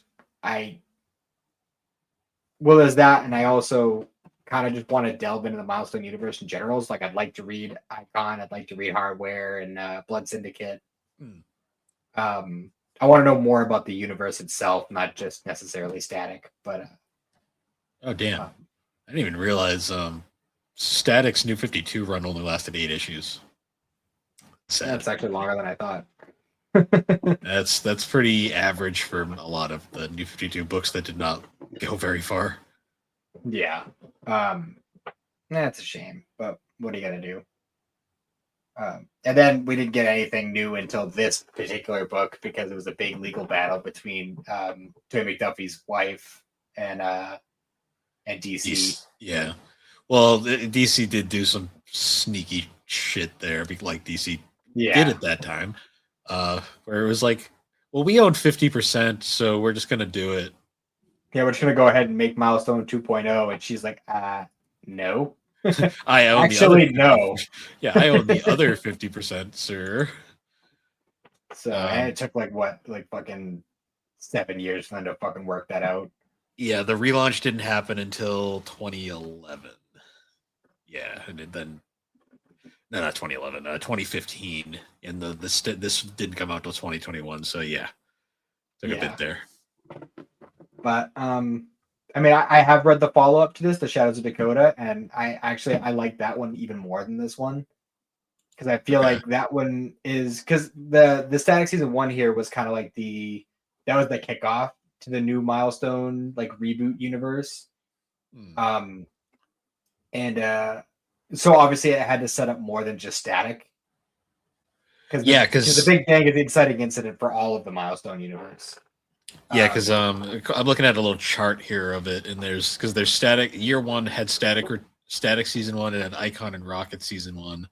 that, and I also kind of just want to delve into the Milestone universe in general. So, like, I'd like to read Icon, I'd like to read Hardware and Blood Syndicate. I want to know more about the universe itself, not just necessarily static. But oh damn, I didn't even realize Static's New 52 run only lasted 8 issues. Sad. That's actually longer than I thought. That's pretty average for a lot of the New 52 books that did not go very far. Yeah. That's a shame, but what are you gonna do? And then we didn't get anything new until this particular book because it was a big legal battle between Toy McDuffie's wife and DC. Yeah. Well, DC did do some sneaky shit there, like DC did at that time, where it was like, well, we own 50%, so we're just gonna do it. Yeah, we're just gonna go ahead and make Milestone 2.0, and she's like, no. I own actually no. Yeah, I own the other 50%, sir. So and it took like fucking 7 years for them to fucking work that out. Yeah, the relaunch didn't happen until 2011. Yeah, and then no, not 2011, 2015, and this didn't come out till 2021. So yeah, took a bit there. But I mean, I have read the follow up to this, The Shadows of Dakota, and I like that one even more than this one because I feel like that one is because the Static Season 1 here was kind of like that was the kickoff to the new Milestone like reboot universe. So obviously it had to set up more than just Static. Because the big thing is the exciting incident for all of the Milestone universe. Yeah, because I'm looking at a little chart here of it, and there's Static Year 1 had Static Season 1, it had Icon and Rocket Season 1,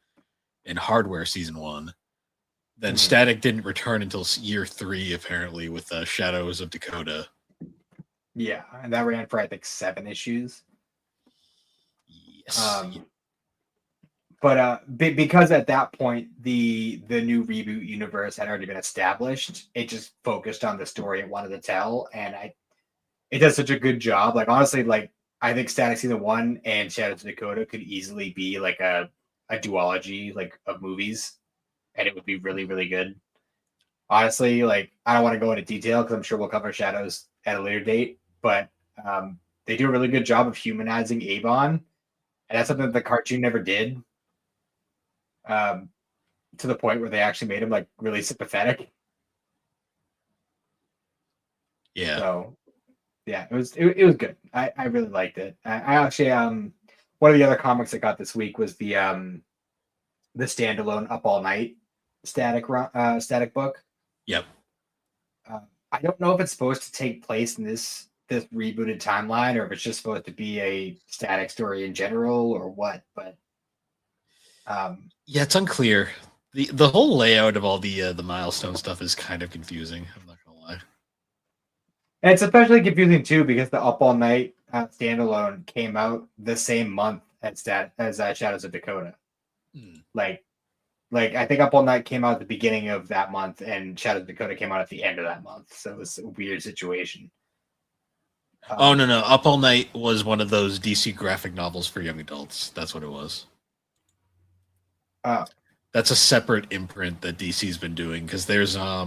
and Hardware Season 1. Then Static didn't return until Year 3, apparently, with Shadows of Dakota. Yeah, and that ran for I think 7 issues. Yes. But because at that point the new reboot universe had already been established, it just focused on the story it wanted to tell, and it does such a good job. Like honestly, like I think Static Season 1 and Shadows of Dakota could easily be like a duology like of movies, and it would be really, really good. Honestly, like I don't want to go into detail because I'm sure we'll cover Shadows at a later date, but they do a really good job of humanizing Avon, and that's something that the cartoon never did. To the point where they actually made him like really sympathetic. Yeah. So yeah, it was good. I really liked it. I actually one of the other comics I got this week was the standalone Up All Night static book. Yep. I don't know if it's supposed to take place in this rebooted timeline or if it's just supposed to be a static story in general or what, but Yeah, it's unclear. The whole layout of all the milestone stuff is kind of confusing. I'm not gonna lie. and it's especially confusing too because the Up All Night standalone came out the same month as Shadows of Dakota. Hmm. Like I think Up All Night came out at the beginning of that month, and Shadows of Dakota came out at the end of that month. So it was a weird situation. Oh no, Up All Night was one of those DC graphic novels for young adults. That's what it was. Uh, That's a separate imprint that DC's been doing because there's I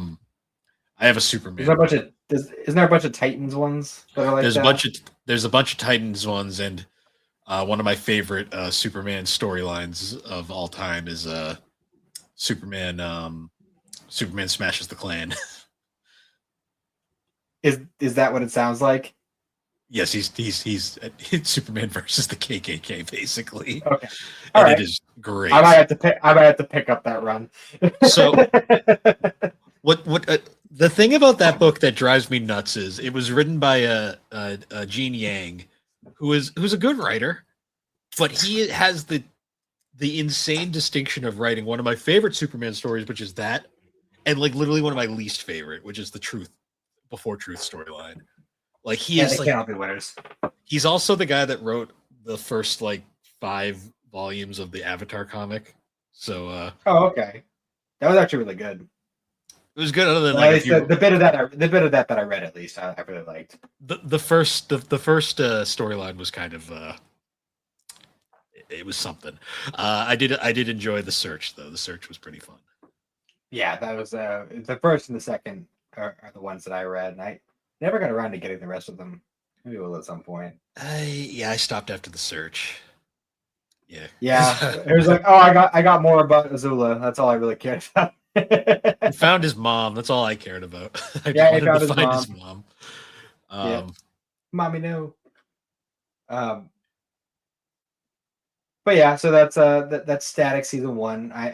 have a Superman. Isn't there a bunch of Titans ones that are like There's that? a bunch of Titans ones, and one of my favorite Superman storylines of all time is Superman. Superman smashes the Klan. Is that what it sounds like? Yes, he's Superman versus the KKK basically, Okay, and right. it is great. I might have to pick up that run. So what the thing about that book that drives me nuts is it was written by a Gene Yang, who's a good writer, but he has the insane distinction of writing one of my favorite Superman stories, which is that, and like literally one of my least favorite, which is the Truth Before Truth storyline. Like he is they cannot be winners. He's also the guy that wrote the first like 5 volumes of the Avatar comic. So oh, okay, that was actually really good. it was good. Other than Well, like the bit of that I read, at least I really liked. The first storyline was kind of it was something. I did enjoy the search though. The search was pretty fun. Yeah, that was the first and the second are the ones that I read, and I never got around to getting the rest of them. Maybe we'll at some point. I stopped after the search. Yeah. It was like, oh, I got more about Azula. That's all I really cared about. He found his mom. That's all I cared about. I Yeah, he wanted found to his find mom. his mom. Yeah. Mommy, no. But yeah, so that's Static season 1. I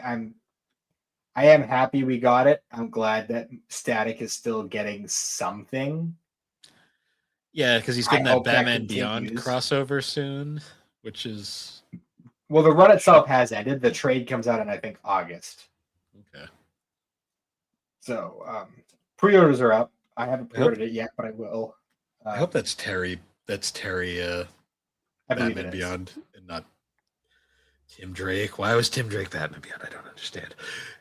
am happy we got it. I'm glad that Static is still getting something. Yeah, because he's I getting that hope that Batman Beyond continues. crossover soon, which is Well, the run itself has ended. The trade comes out in, I think, August. okay. So pre-orders are up. I haven't pre-ordered it yet, but I will. I hope that's Terry. That's Terry. Batman Beyond, and not Tim Drake. Why was Tim Drake Batman Beyond? I don't understand.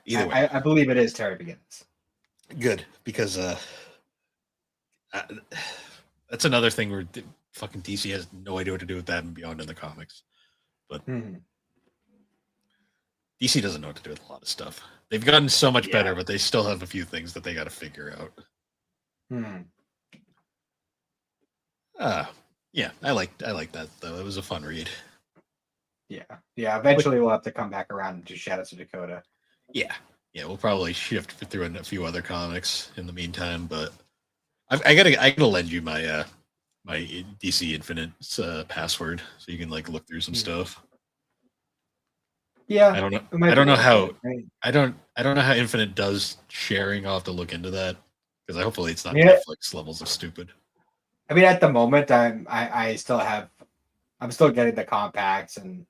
Either way, I believe it is Terry Begins. Good, because that's another thing where fucking DC has no idea what to do with Batman Beyond in the comics. But DC doesn't know what to do with a lot of stuff. They've gotten so much better, but they still have a few things that they got to figure out. Yeah, I like that though. It was a fun read. Yeah. Eventually, we'll have to come back around and do Shadows of Dakota. Yeah, we'll probably shift through a few other comics in the meantime. But I gotta lend you my my DC Infinite password so you can like look through some stuff. Yeah, I don't know how Infinite does sharing. I'll have to look into that because hopefully it's not Netflix levels of stupid. I mean, at the moment, I'm still getting the compacts, and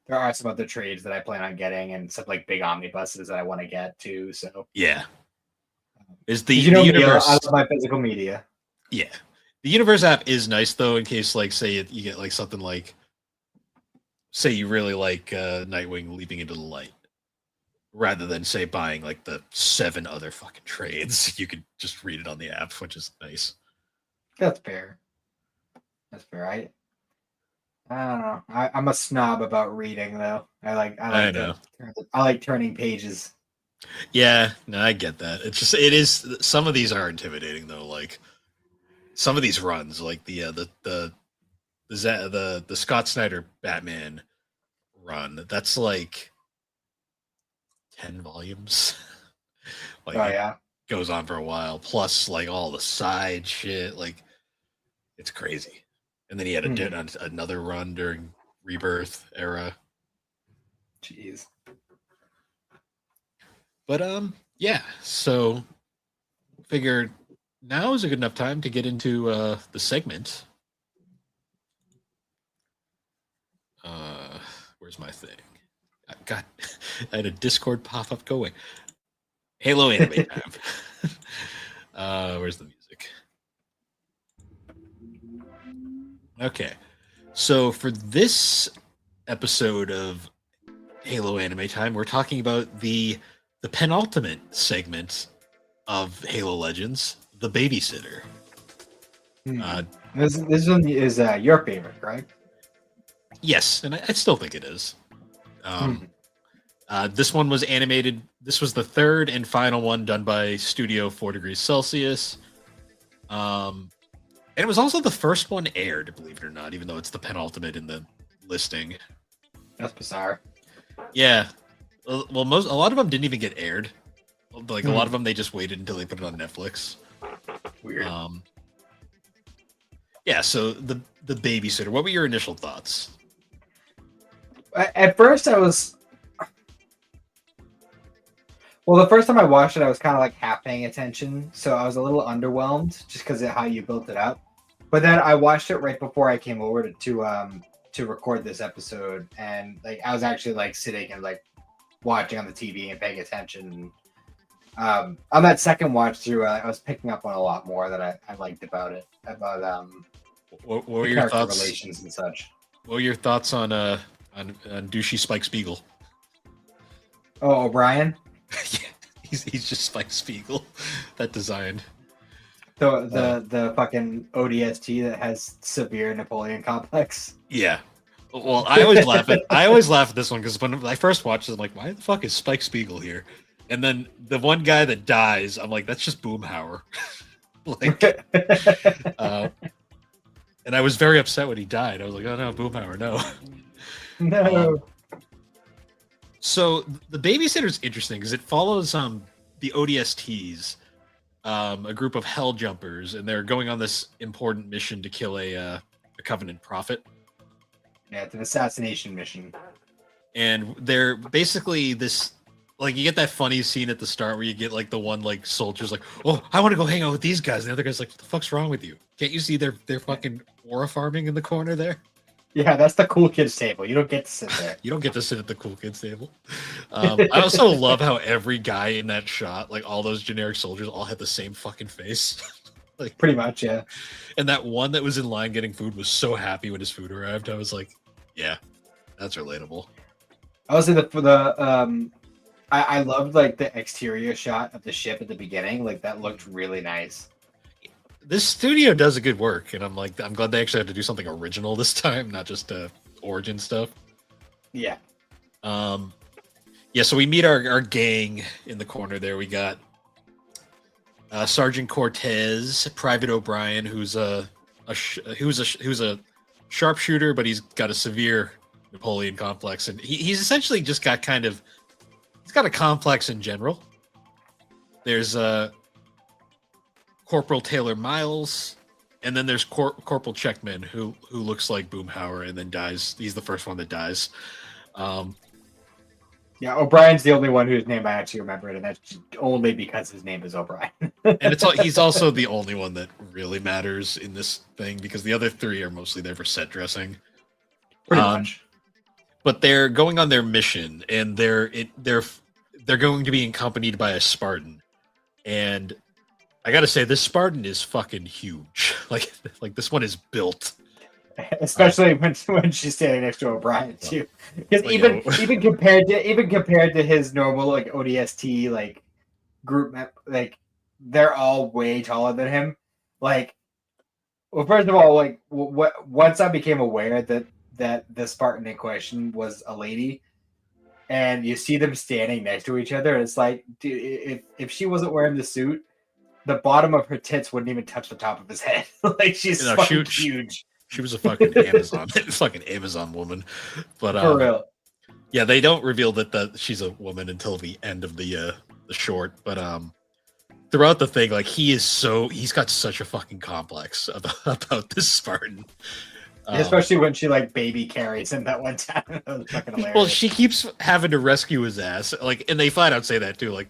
there are some other trades that I plan on getting, and some like big omnibuses that I want to get too. So yeah, is the universe? I love my physical media. Yeah, the universe app is nice though, in case like say you get like something like, say you really like Nightwing leaping into the light, rather than say buying like the 7 other fucking trades. You could just read it on the app, which is nice. That's fair. I don't know. I'm a snob about reading though. I like turning pages. Yeah, no, I get that. It is some of these are intimidating though. Like some of these runs, like the Scott Snyder Batman run, that's like 10 volumes. Like, oh yeah. goes on for a while. Plus, like all the side shit, like it's crazy. And then he had another run during Rebirth era. Jeez. But yeah. So figured now is a good enough time to get into the segment. Where's my thing? I had a Discord pop up. Go away. Halo anime time. Where's the music? Okay. So for this episode of Halo Anime Time, we're talking about the penultimate segment of Halo Legends, the babysitter. This one is your favorite, right? Yes, and I still think it is. This one was animated. This was the third and final one done by Studio 4 Degrees Celsius. And it was also the first one aired, believe it or not, even though it's the penultimate in the listing. That's bizarre. Yeah. Well, a lot of them didn't even get aired. Like a lot of them, they just waited until they put it on Netflix. Weird. Yeah. So the babysitter. What were your initial thoughts? At first, I was. Well, the first time I watched it, I was kind of like half paying attention, so I was a little underwhelmed just because of how you built it up. But then I watched it right before I came over to record this episode, and like I was actually like sitting and like watching on the TV and paying attention. On that second watch through, I was picking up on a lot more that I liked about it, about what were your thoughts? Relations and such. What were your thoughts on douchey Spike Spiegel? Oh, O'Brien. Yeah, he's just Spike Spiegel. That design. The fucking ODST that has severe Napoleon complex. Yeah. Well, I always laugh at this one because when I first watched it, I'm like, why the fuck is Spike Spiegel here? And then the one guy that dies, I'm like, that's just Boomhauer. Like, and I was very upset when he died. I was like, oh no, Boomhauer, no. No. So the babysitter's interesting because it follows the ODSTs, a group of hell jumpers, and they're going on this important mission to kill a Covenant prophet. Yeah, it's an assassination mission. And they're basically this, like, you get that funny scene at the start where you get like the one like soldier's like, oh, I want to go hang out with these guys, and the other guy's like, what the fuck's wrong with you? Can't you see they're fucking aura farming in the corner there? Yeah, that's the cool kids table. You don't get to sit there. You don't get to sit at the cool kids table. I also love how every guy in that shot, like all those generic soldiers, all had the same fucking face. Like pretty much, yeah. And that one that was in line getting food was so happy when his food arrived. I was like, yeah, that's relatable. I was in I loved like the exterior shot of the ship at the beginning. Like that looked really nice. This studio does a good work, and I'm glad they actually had to do something original this time, not just origin stuff. Yeah. Yeah. So we meet our gang in the corner there. We got Sergeant Cortez, Private O'Brien, who's a sharpshooter, but he's got a severe Napoleon complex, and he's essentially just got he's got a complex in general. There's Corporal Taylor Miles, and then there's Corporal Checkman, who looks like Boomhauer and then dies. He's the first one that dies. Yeah, O'Brien's the only one whose name I actually remembered, and that's only because his name is O'Brien. And he's also the only one that really matters in this thing because the other three are mostly there for set dressing. Pretty much. But they're going on their mission, and they're going to be accompanied by a Spartan, and I gotta say, this Spartan is fucking huge. Like this one is built. Especially when she's standing next to O'Brien too. Because even compared to his normal like ODST like group, like they're all way taller than him. Like, well, first of all, like once I became aware that the Spartan in question was a lady, and you see them standing next to each other, it's like, dude, if she wasn't wearing the suit, the bottom of her tits wouldn't even touch the top of his head. Like she's fucking huge. She was a fucking Amazon woman. But for real. Yeah, they don't reveal that she's a woman until the end of the short. But throughout the thing, like he's got such a fucking complex about this Spartan. Especially when she like baby carries him that one time. That was fucking hilarious. Well, she keeps having to rescue his ass, like, and they flat out say that too, like,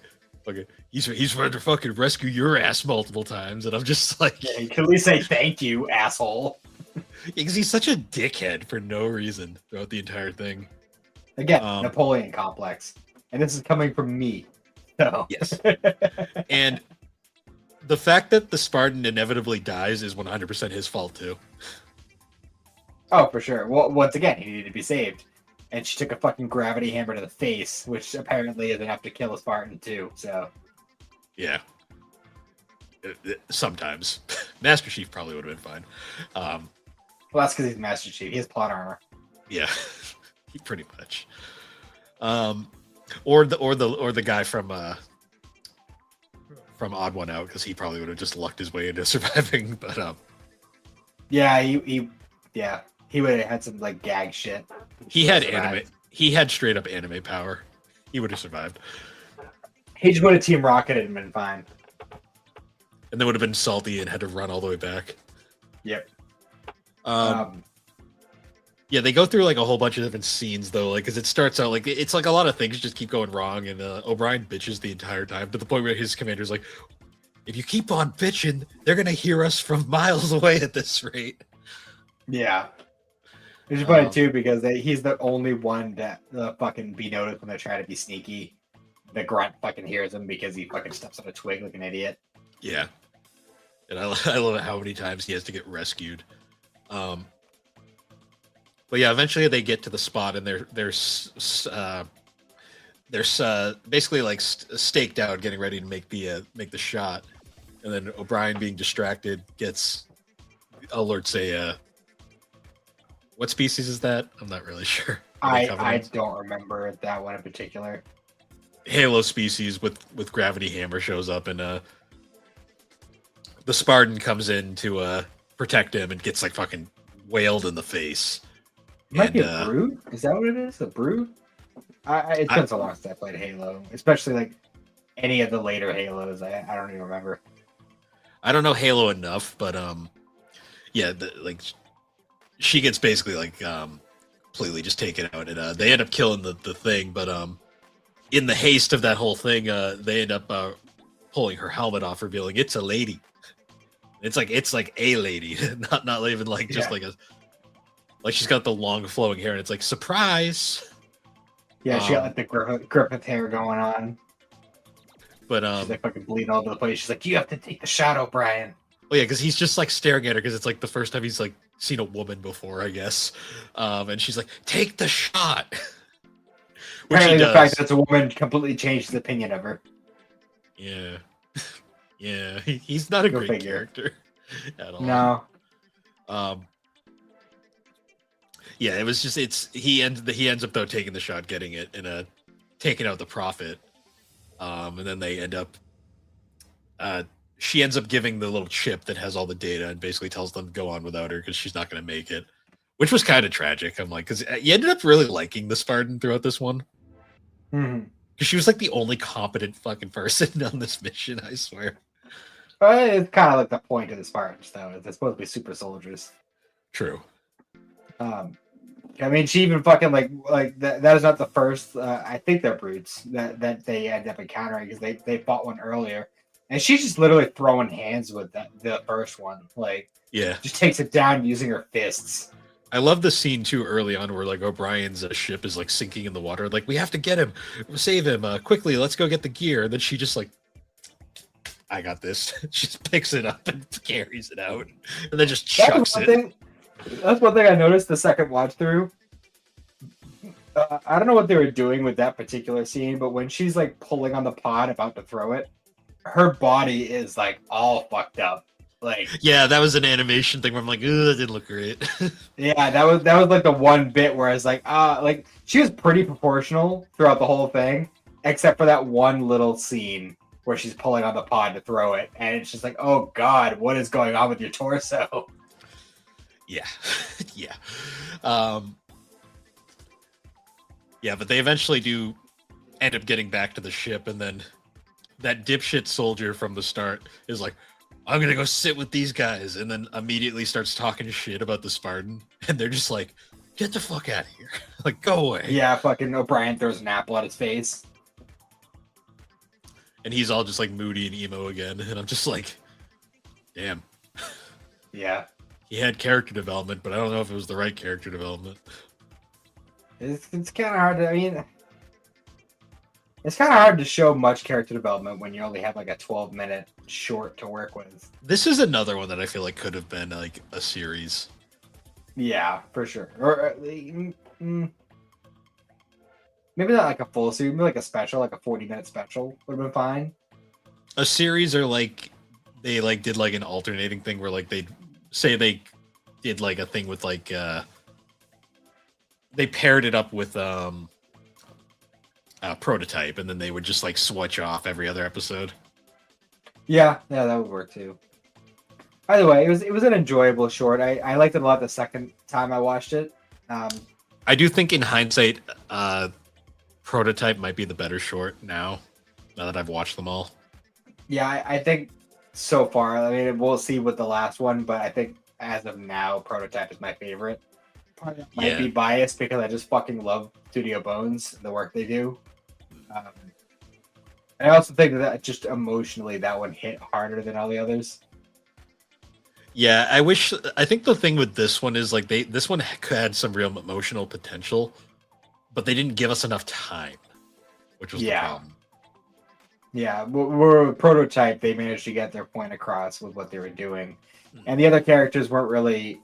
okay, he's trying to fucking rescue your ass multiple times, and I'm just like, yeah, you can at least say thank you, asshole. Because he's such a dickhead for no reason throughout the entire thing. Again, Napoleon complex, and this is coming from me. So. Yes, and the fact that the Spartan inevitably dies is 100% his fault too. Oh, for sure. Well, once again, he needed to be saved. And she took a fucking gravity hammer to the face, which apparently is enough to kill a Spartan too, so. Yeah. Sometimes. Master Chief probably would have been fine. Well, that's because he's Master Chief. He has plot armor. Yeah. Pretty much. Or the guy from Odd One Out, because he probably would have just lucked his way into surviving, but yeah, he would have had some like gag shit. He had straight up anime power. He would have survived. He just would have Team Rocket and been fine. And then would have been salty and had to run all the way back. Yep. Yeah, they go through like a whole bunch of different scenes though, like because it starts out like it's like a lot of things just keep going wrong, and O'Brien bitches the entire time to the point where his commander's like, "If you keep on bitching, they're gonna hear us from miles away at this rate." Yeah. It's funny too because he's the only one that fucking be noticed when they're trying to be sneaky. The grunt fucking hears him because he fucking steps on a twig like an idiot. Yeah, and I love how many times he has to get rescued. But yeah, eventually they get to the spot and they're basically like staked out, getting ready to make the shot, and then O'Brien, being distracted, alerts a what species is that? I'm not really sure. I don't remember that one in particular. Halo species with gravity hammer shows up, and the Spartan comes in to protect him and gets like fucking whaled in the face. It might be a brood. Is that what it is? A brood? It's been so long since I played Halo, especially like any of the later Halos. I don't even remember. I don't know Halo enough, but yeah, like she gets basically like completely just taken out, and they end up killing the thing. But in the haste of that whole thing, they end up pulling her helmet off, revealing it's a lady. It's like a lady, not even like just like a. Like she's got the long flowing hair, and it's like surprise. Yeah, she got like the Griffith hair going on. But she's like fucking bleeding all over the place. She's like, "You have to take the shot, O'Brien." Oh yeah, because he's just like staring at her because it's like the first time he's like seen a woman before, I guess. And she's like, "Take the shot." Which apparently, the fact that it's a woman completely changed his opinion of her. Yeah, yeah, he's not a great character at all. No. Yeah, it was just he ends up though taking the shot, getting it, and taking out the Prophet. And then they end up she ends up giving the little chip that has all the data and basically tells them to go on without her because she's not going to make it, which was kind of tragic. I'm like, because you ended up really liking the Spartan throughout this one. Because she was like the only competent fucking person on this mission, I swear. It's kind of like the point of the Spartans, though. They're supposed to be super soldiers. True. I mean, she even fucking like that is not the first. I think they're brutes that they end up encountering because they fought one earlier, and she's just literally throwing hands with the first one. Like, yeah, just takes it down using her fists. I love the scene too early on where like O'Brien's ship is like sinking in the water. Like, we have to get him, save him quickly. Let's go get the gear. And then she just like, I got this. She just picks it up and carries it out, and then just chucks it. That's one thing I noticed the second watch through. I don't know what they were doing with that particular scene, but when she's like pulling on the pod about to throw it, her body is like all fucked up. Like, yeah, that was an animation thing where I'm like, ooh, that didn't look great. Yeah, that was like the one bit where I was like she was pretty proportional throughout the whole thing, except for that one little scene where she's pulling on the pod to throw it, and it's just like, oh god, what is going on with your torso? Yeah. Yeah. Yeah, but they eventually do end up getting back to the ship, and then that dipshit soldier from the start is like, I'm gonna go sit with these guys, and then immediately starts talking shit about the Spartan, and they're just like, get the fuck out of here. Like, go away. Yeah, fucking O'Brien throws an apple at his face. And he's all just like moody and emo again, and I'm just like, damn. Yeah. He had character development, but I don't know if it was the right character development. It's kind of hard to, I mean, it's kind of hard to show much character development when you only have like a 12-minute short to work with. This is another one that I feel like could have been like a series. Yeah, for sure. Or maybe not like a full series, maybe like a special, like a 40-minute special would have been fine. A series, or like they like did like an alternating thing where like they say they did like a thing with like they paired it up with Prototype, and then they would just like switch off every other episode. Yeah, that would work too. Either way, it was an enjoyable short. I liked it a lot the second time I watched it. I do think in hindsight, Prototype might be the better short now that I've watched them all. Yeah, I think so far. I mean, we'll see with the last one, but I think as of now, Prototype is my favorite. Might be biased because I just fucking love Studio Bones, the work they do. I also think that just emotionally, that one hit harder than all the others. Yeah, I think the thing with this one is like this one had some real emotional potential, but they didn't give us enough time, which was the problem. Yeah, we're a Prototype. They managed to get their point across with what they were doing, and the other characters weren't really.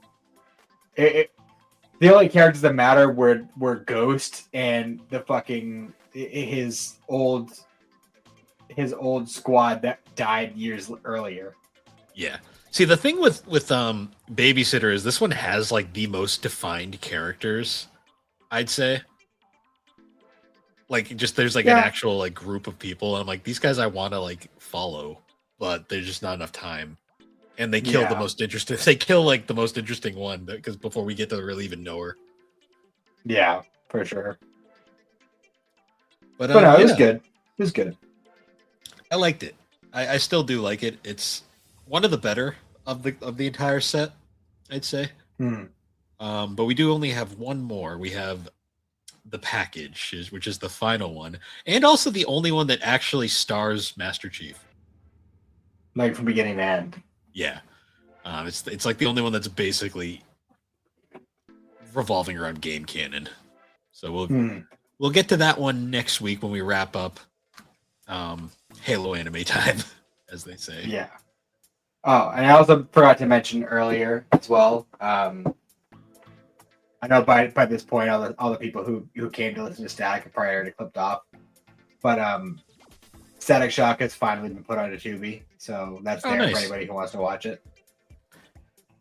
The only characters that matter were Ghost and the fucking his old squad that died years earlier. Yeah. See, the thing with Babysitter is this one has like the most defined characters, I'd say. Like, just there's like an actual like group of people, and I'm like, these guys I want to like follow, but there's just not enough time. And they kill the most interesting. They kill like the most interesting one because before we get to really even know her. Yeah, for sure. But no, it was good. It was good. I liked it. I still do like it. It's one of the better of the entire set, I'd say. But we do only have one more. We have the package, which is the final one, and also the only one that actually stars Master Chief. Like from beginning to end. Yeah, it's like the only one that's basically revolving around game canon. So we'll get to that one next week when we wrap up Halo anime time, as they say. Yeah. Oh, and I also forgot to mention earlier as well. I know by this point all the people who came to listen to Static have probably already clipped off, but Static Shock has finally been put on a Tubi, so that's there for anybody who wants to watch it.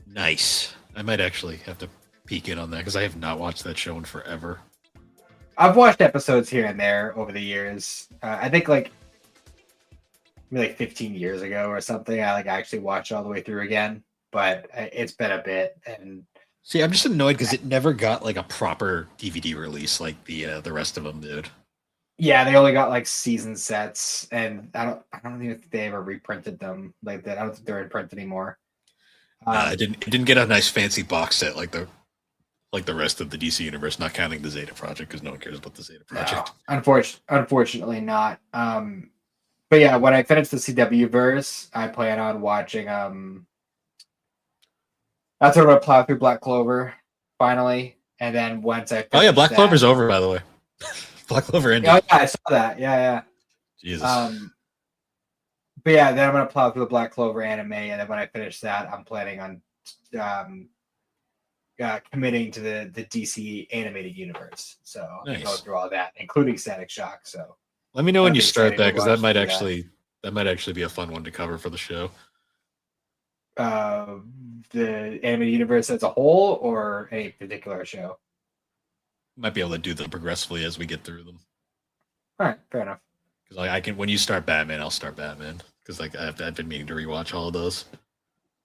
Nice. I might actually have to peek in on that because I have not watched that show in forever. I've watched episodes here and there over the years. I think maybe 15 years ago or something. I actually watched all the way through again, but it's been a bit. And see, I'm just annoyed because it never got like a proper DVD release like the rest of them did. Yeah, they only got season sets, and I don't even think they ever reprinted them like that. I don't think they're in print anymore. It didn't get a nice fancy box set like the rest of the DC universe, not counting the Zeta Project because no one cares about the Zeta Project. No, unfortunately not. But yeah, when I finish the CW verse, I plan on watching. That's what I'm gonna plow through Black Clover finally, and then once I finish Black Clover's over, by the way. Black Clover ended. Oh yeah, I saw that. Yeah. Jesus. But yeah, then I'm gonna plow through the Black Clover anime, and then when I finish that, I'm planning on committing to the DC animated universe. So I'm gonna go through all that, including Static Shock. So let me know when you start that, because that might actually be a fun one to cover for the show. The animated universe as a whole, or a particular show? Might be able to do them progressively as we get through them. All right, fair enough. Because I can, when you start Batman, I'll start Batman. Because I've been meaning to rewatch all of those.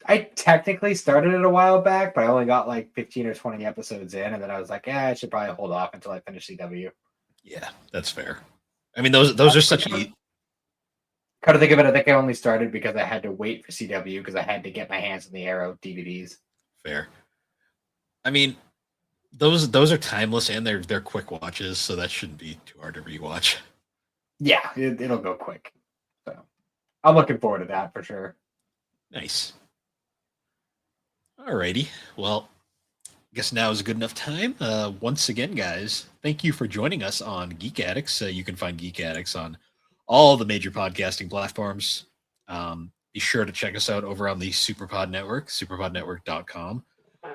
I technically started it a while back, but I only got 15 or 20 episodes in, and then I was like, I should probably hold off until I finish CW. Yeah, that's fair. I mean, those are such Come to think of it, I think I only started because I had to wait for CW because I had to get my hands on the Arrow DVDs. Fair. I mean, those are timeless and they're quick watches, so that shouldn't be too hard to rewatch. Yeah, it'll go quick. So I'm looking forward to that for sure. Nice. Alrighty. Well, I guess now is a good enough time. Once again, guys, thank you for joining us on Geek Addicts. You can find Geek Addicts on all the major podcasting platforms. Be sure to check us out over on the Superpod Network, superpodnetwork.com.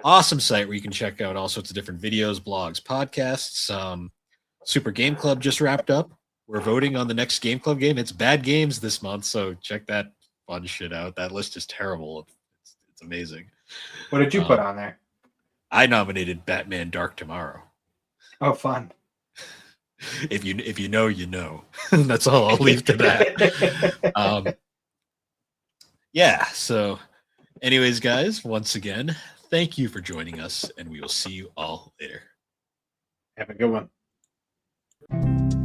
Awesome site where you can check out all sorts of different videos, blogs, podcasts. Super Game Club just wrapped up. We're voting on the next Game Club game. It's Bad Games this month, so check that fun shit out. That list is terrible. It's amazing. What did you put on there? I nominated Batman Dark Tomorrow. Oh, fun. If you know, you know. That's all I'll leave to that. Yeah, so anyways, guys, once again, thank you for joining us, and we will see you all later. Have a good one.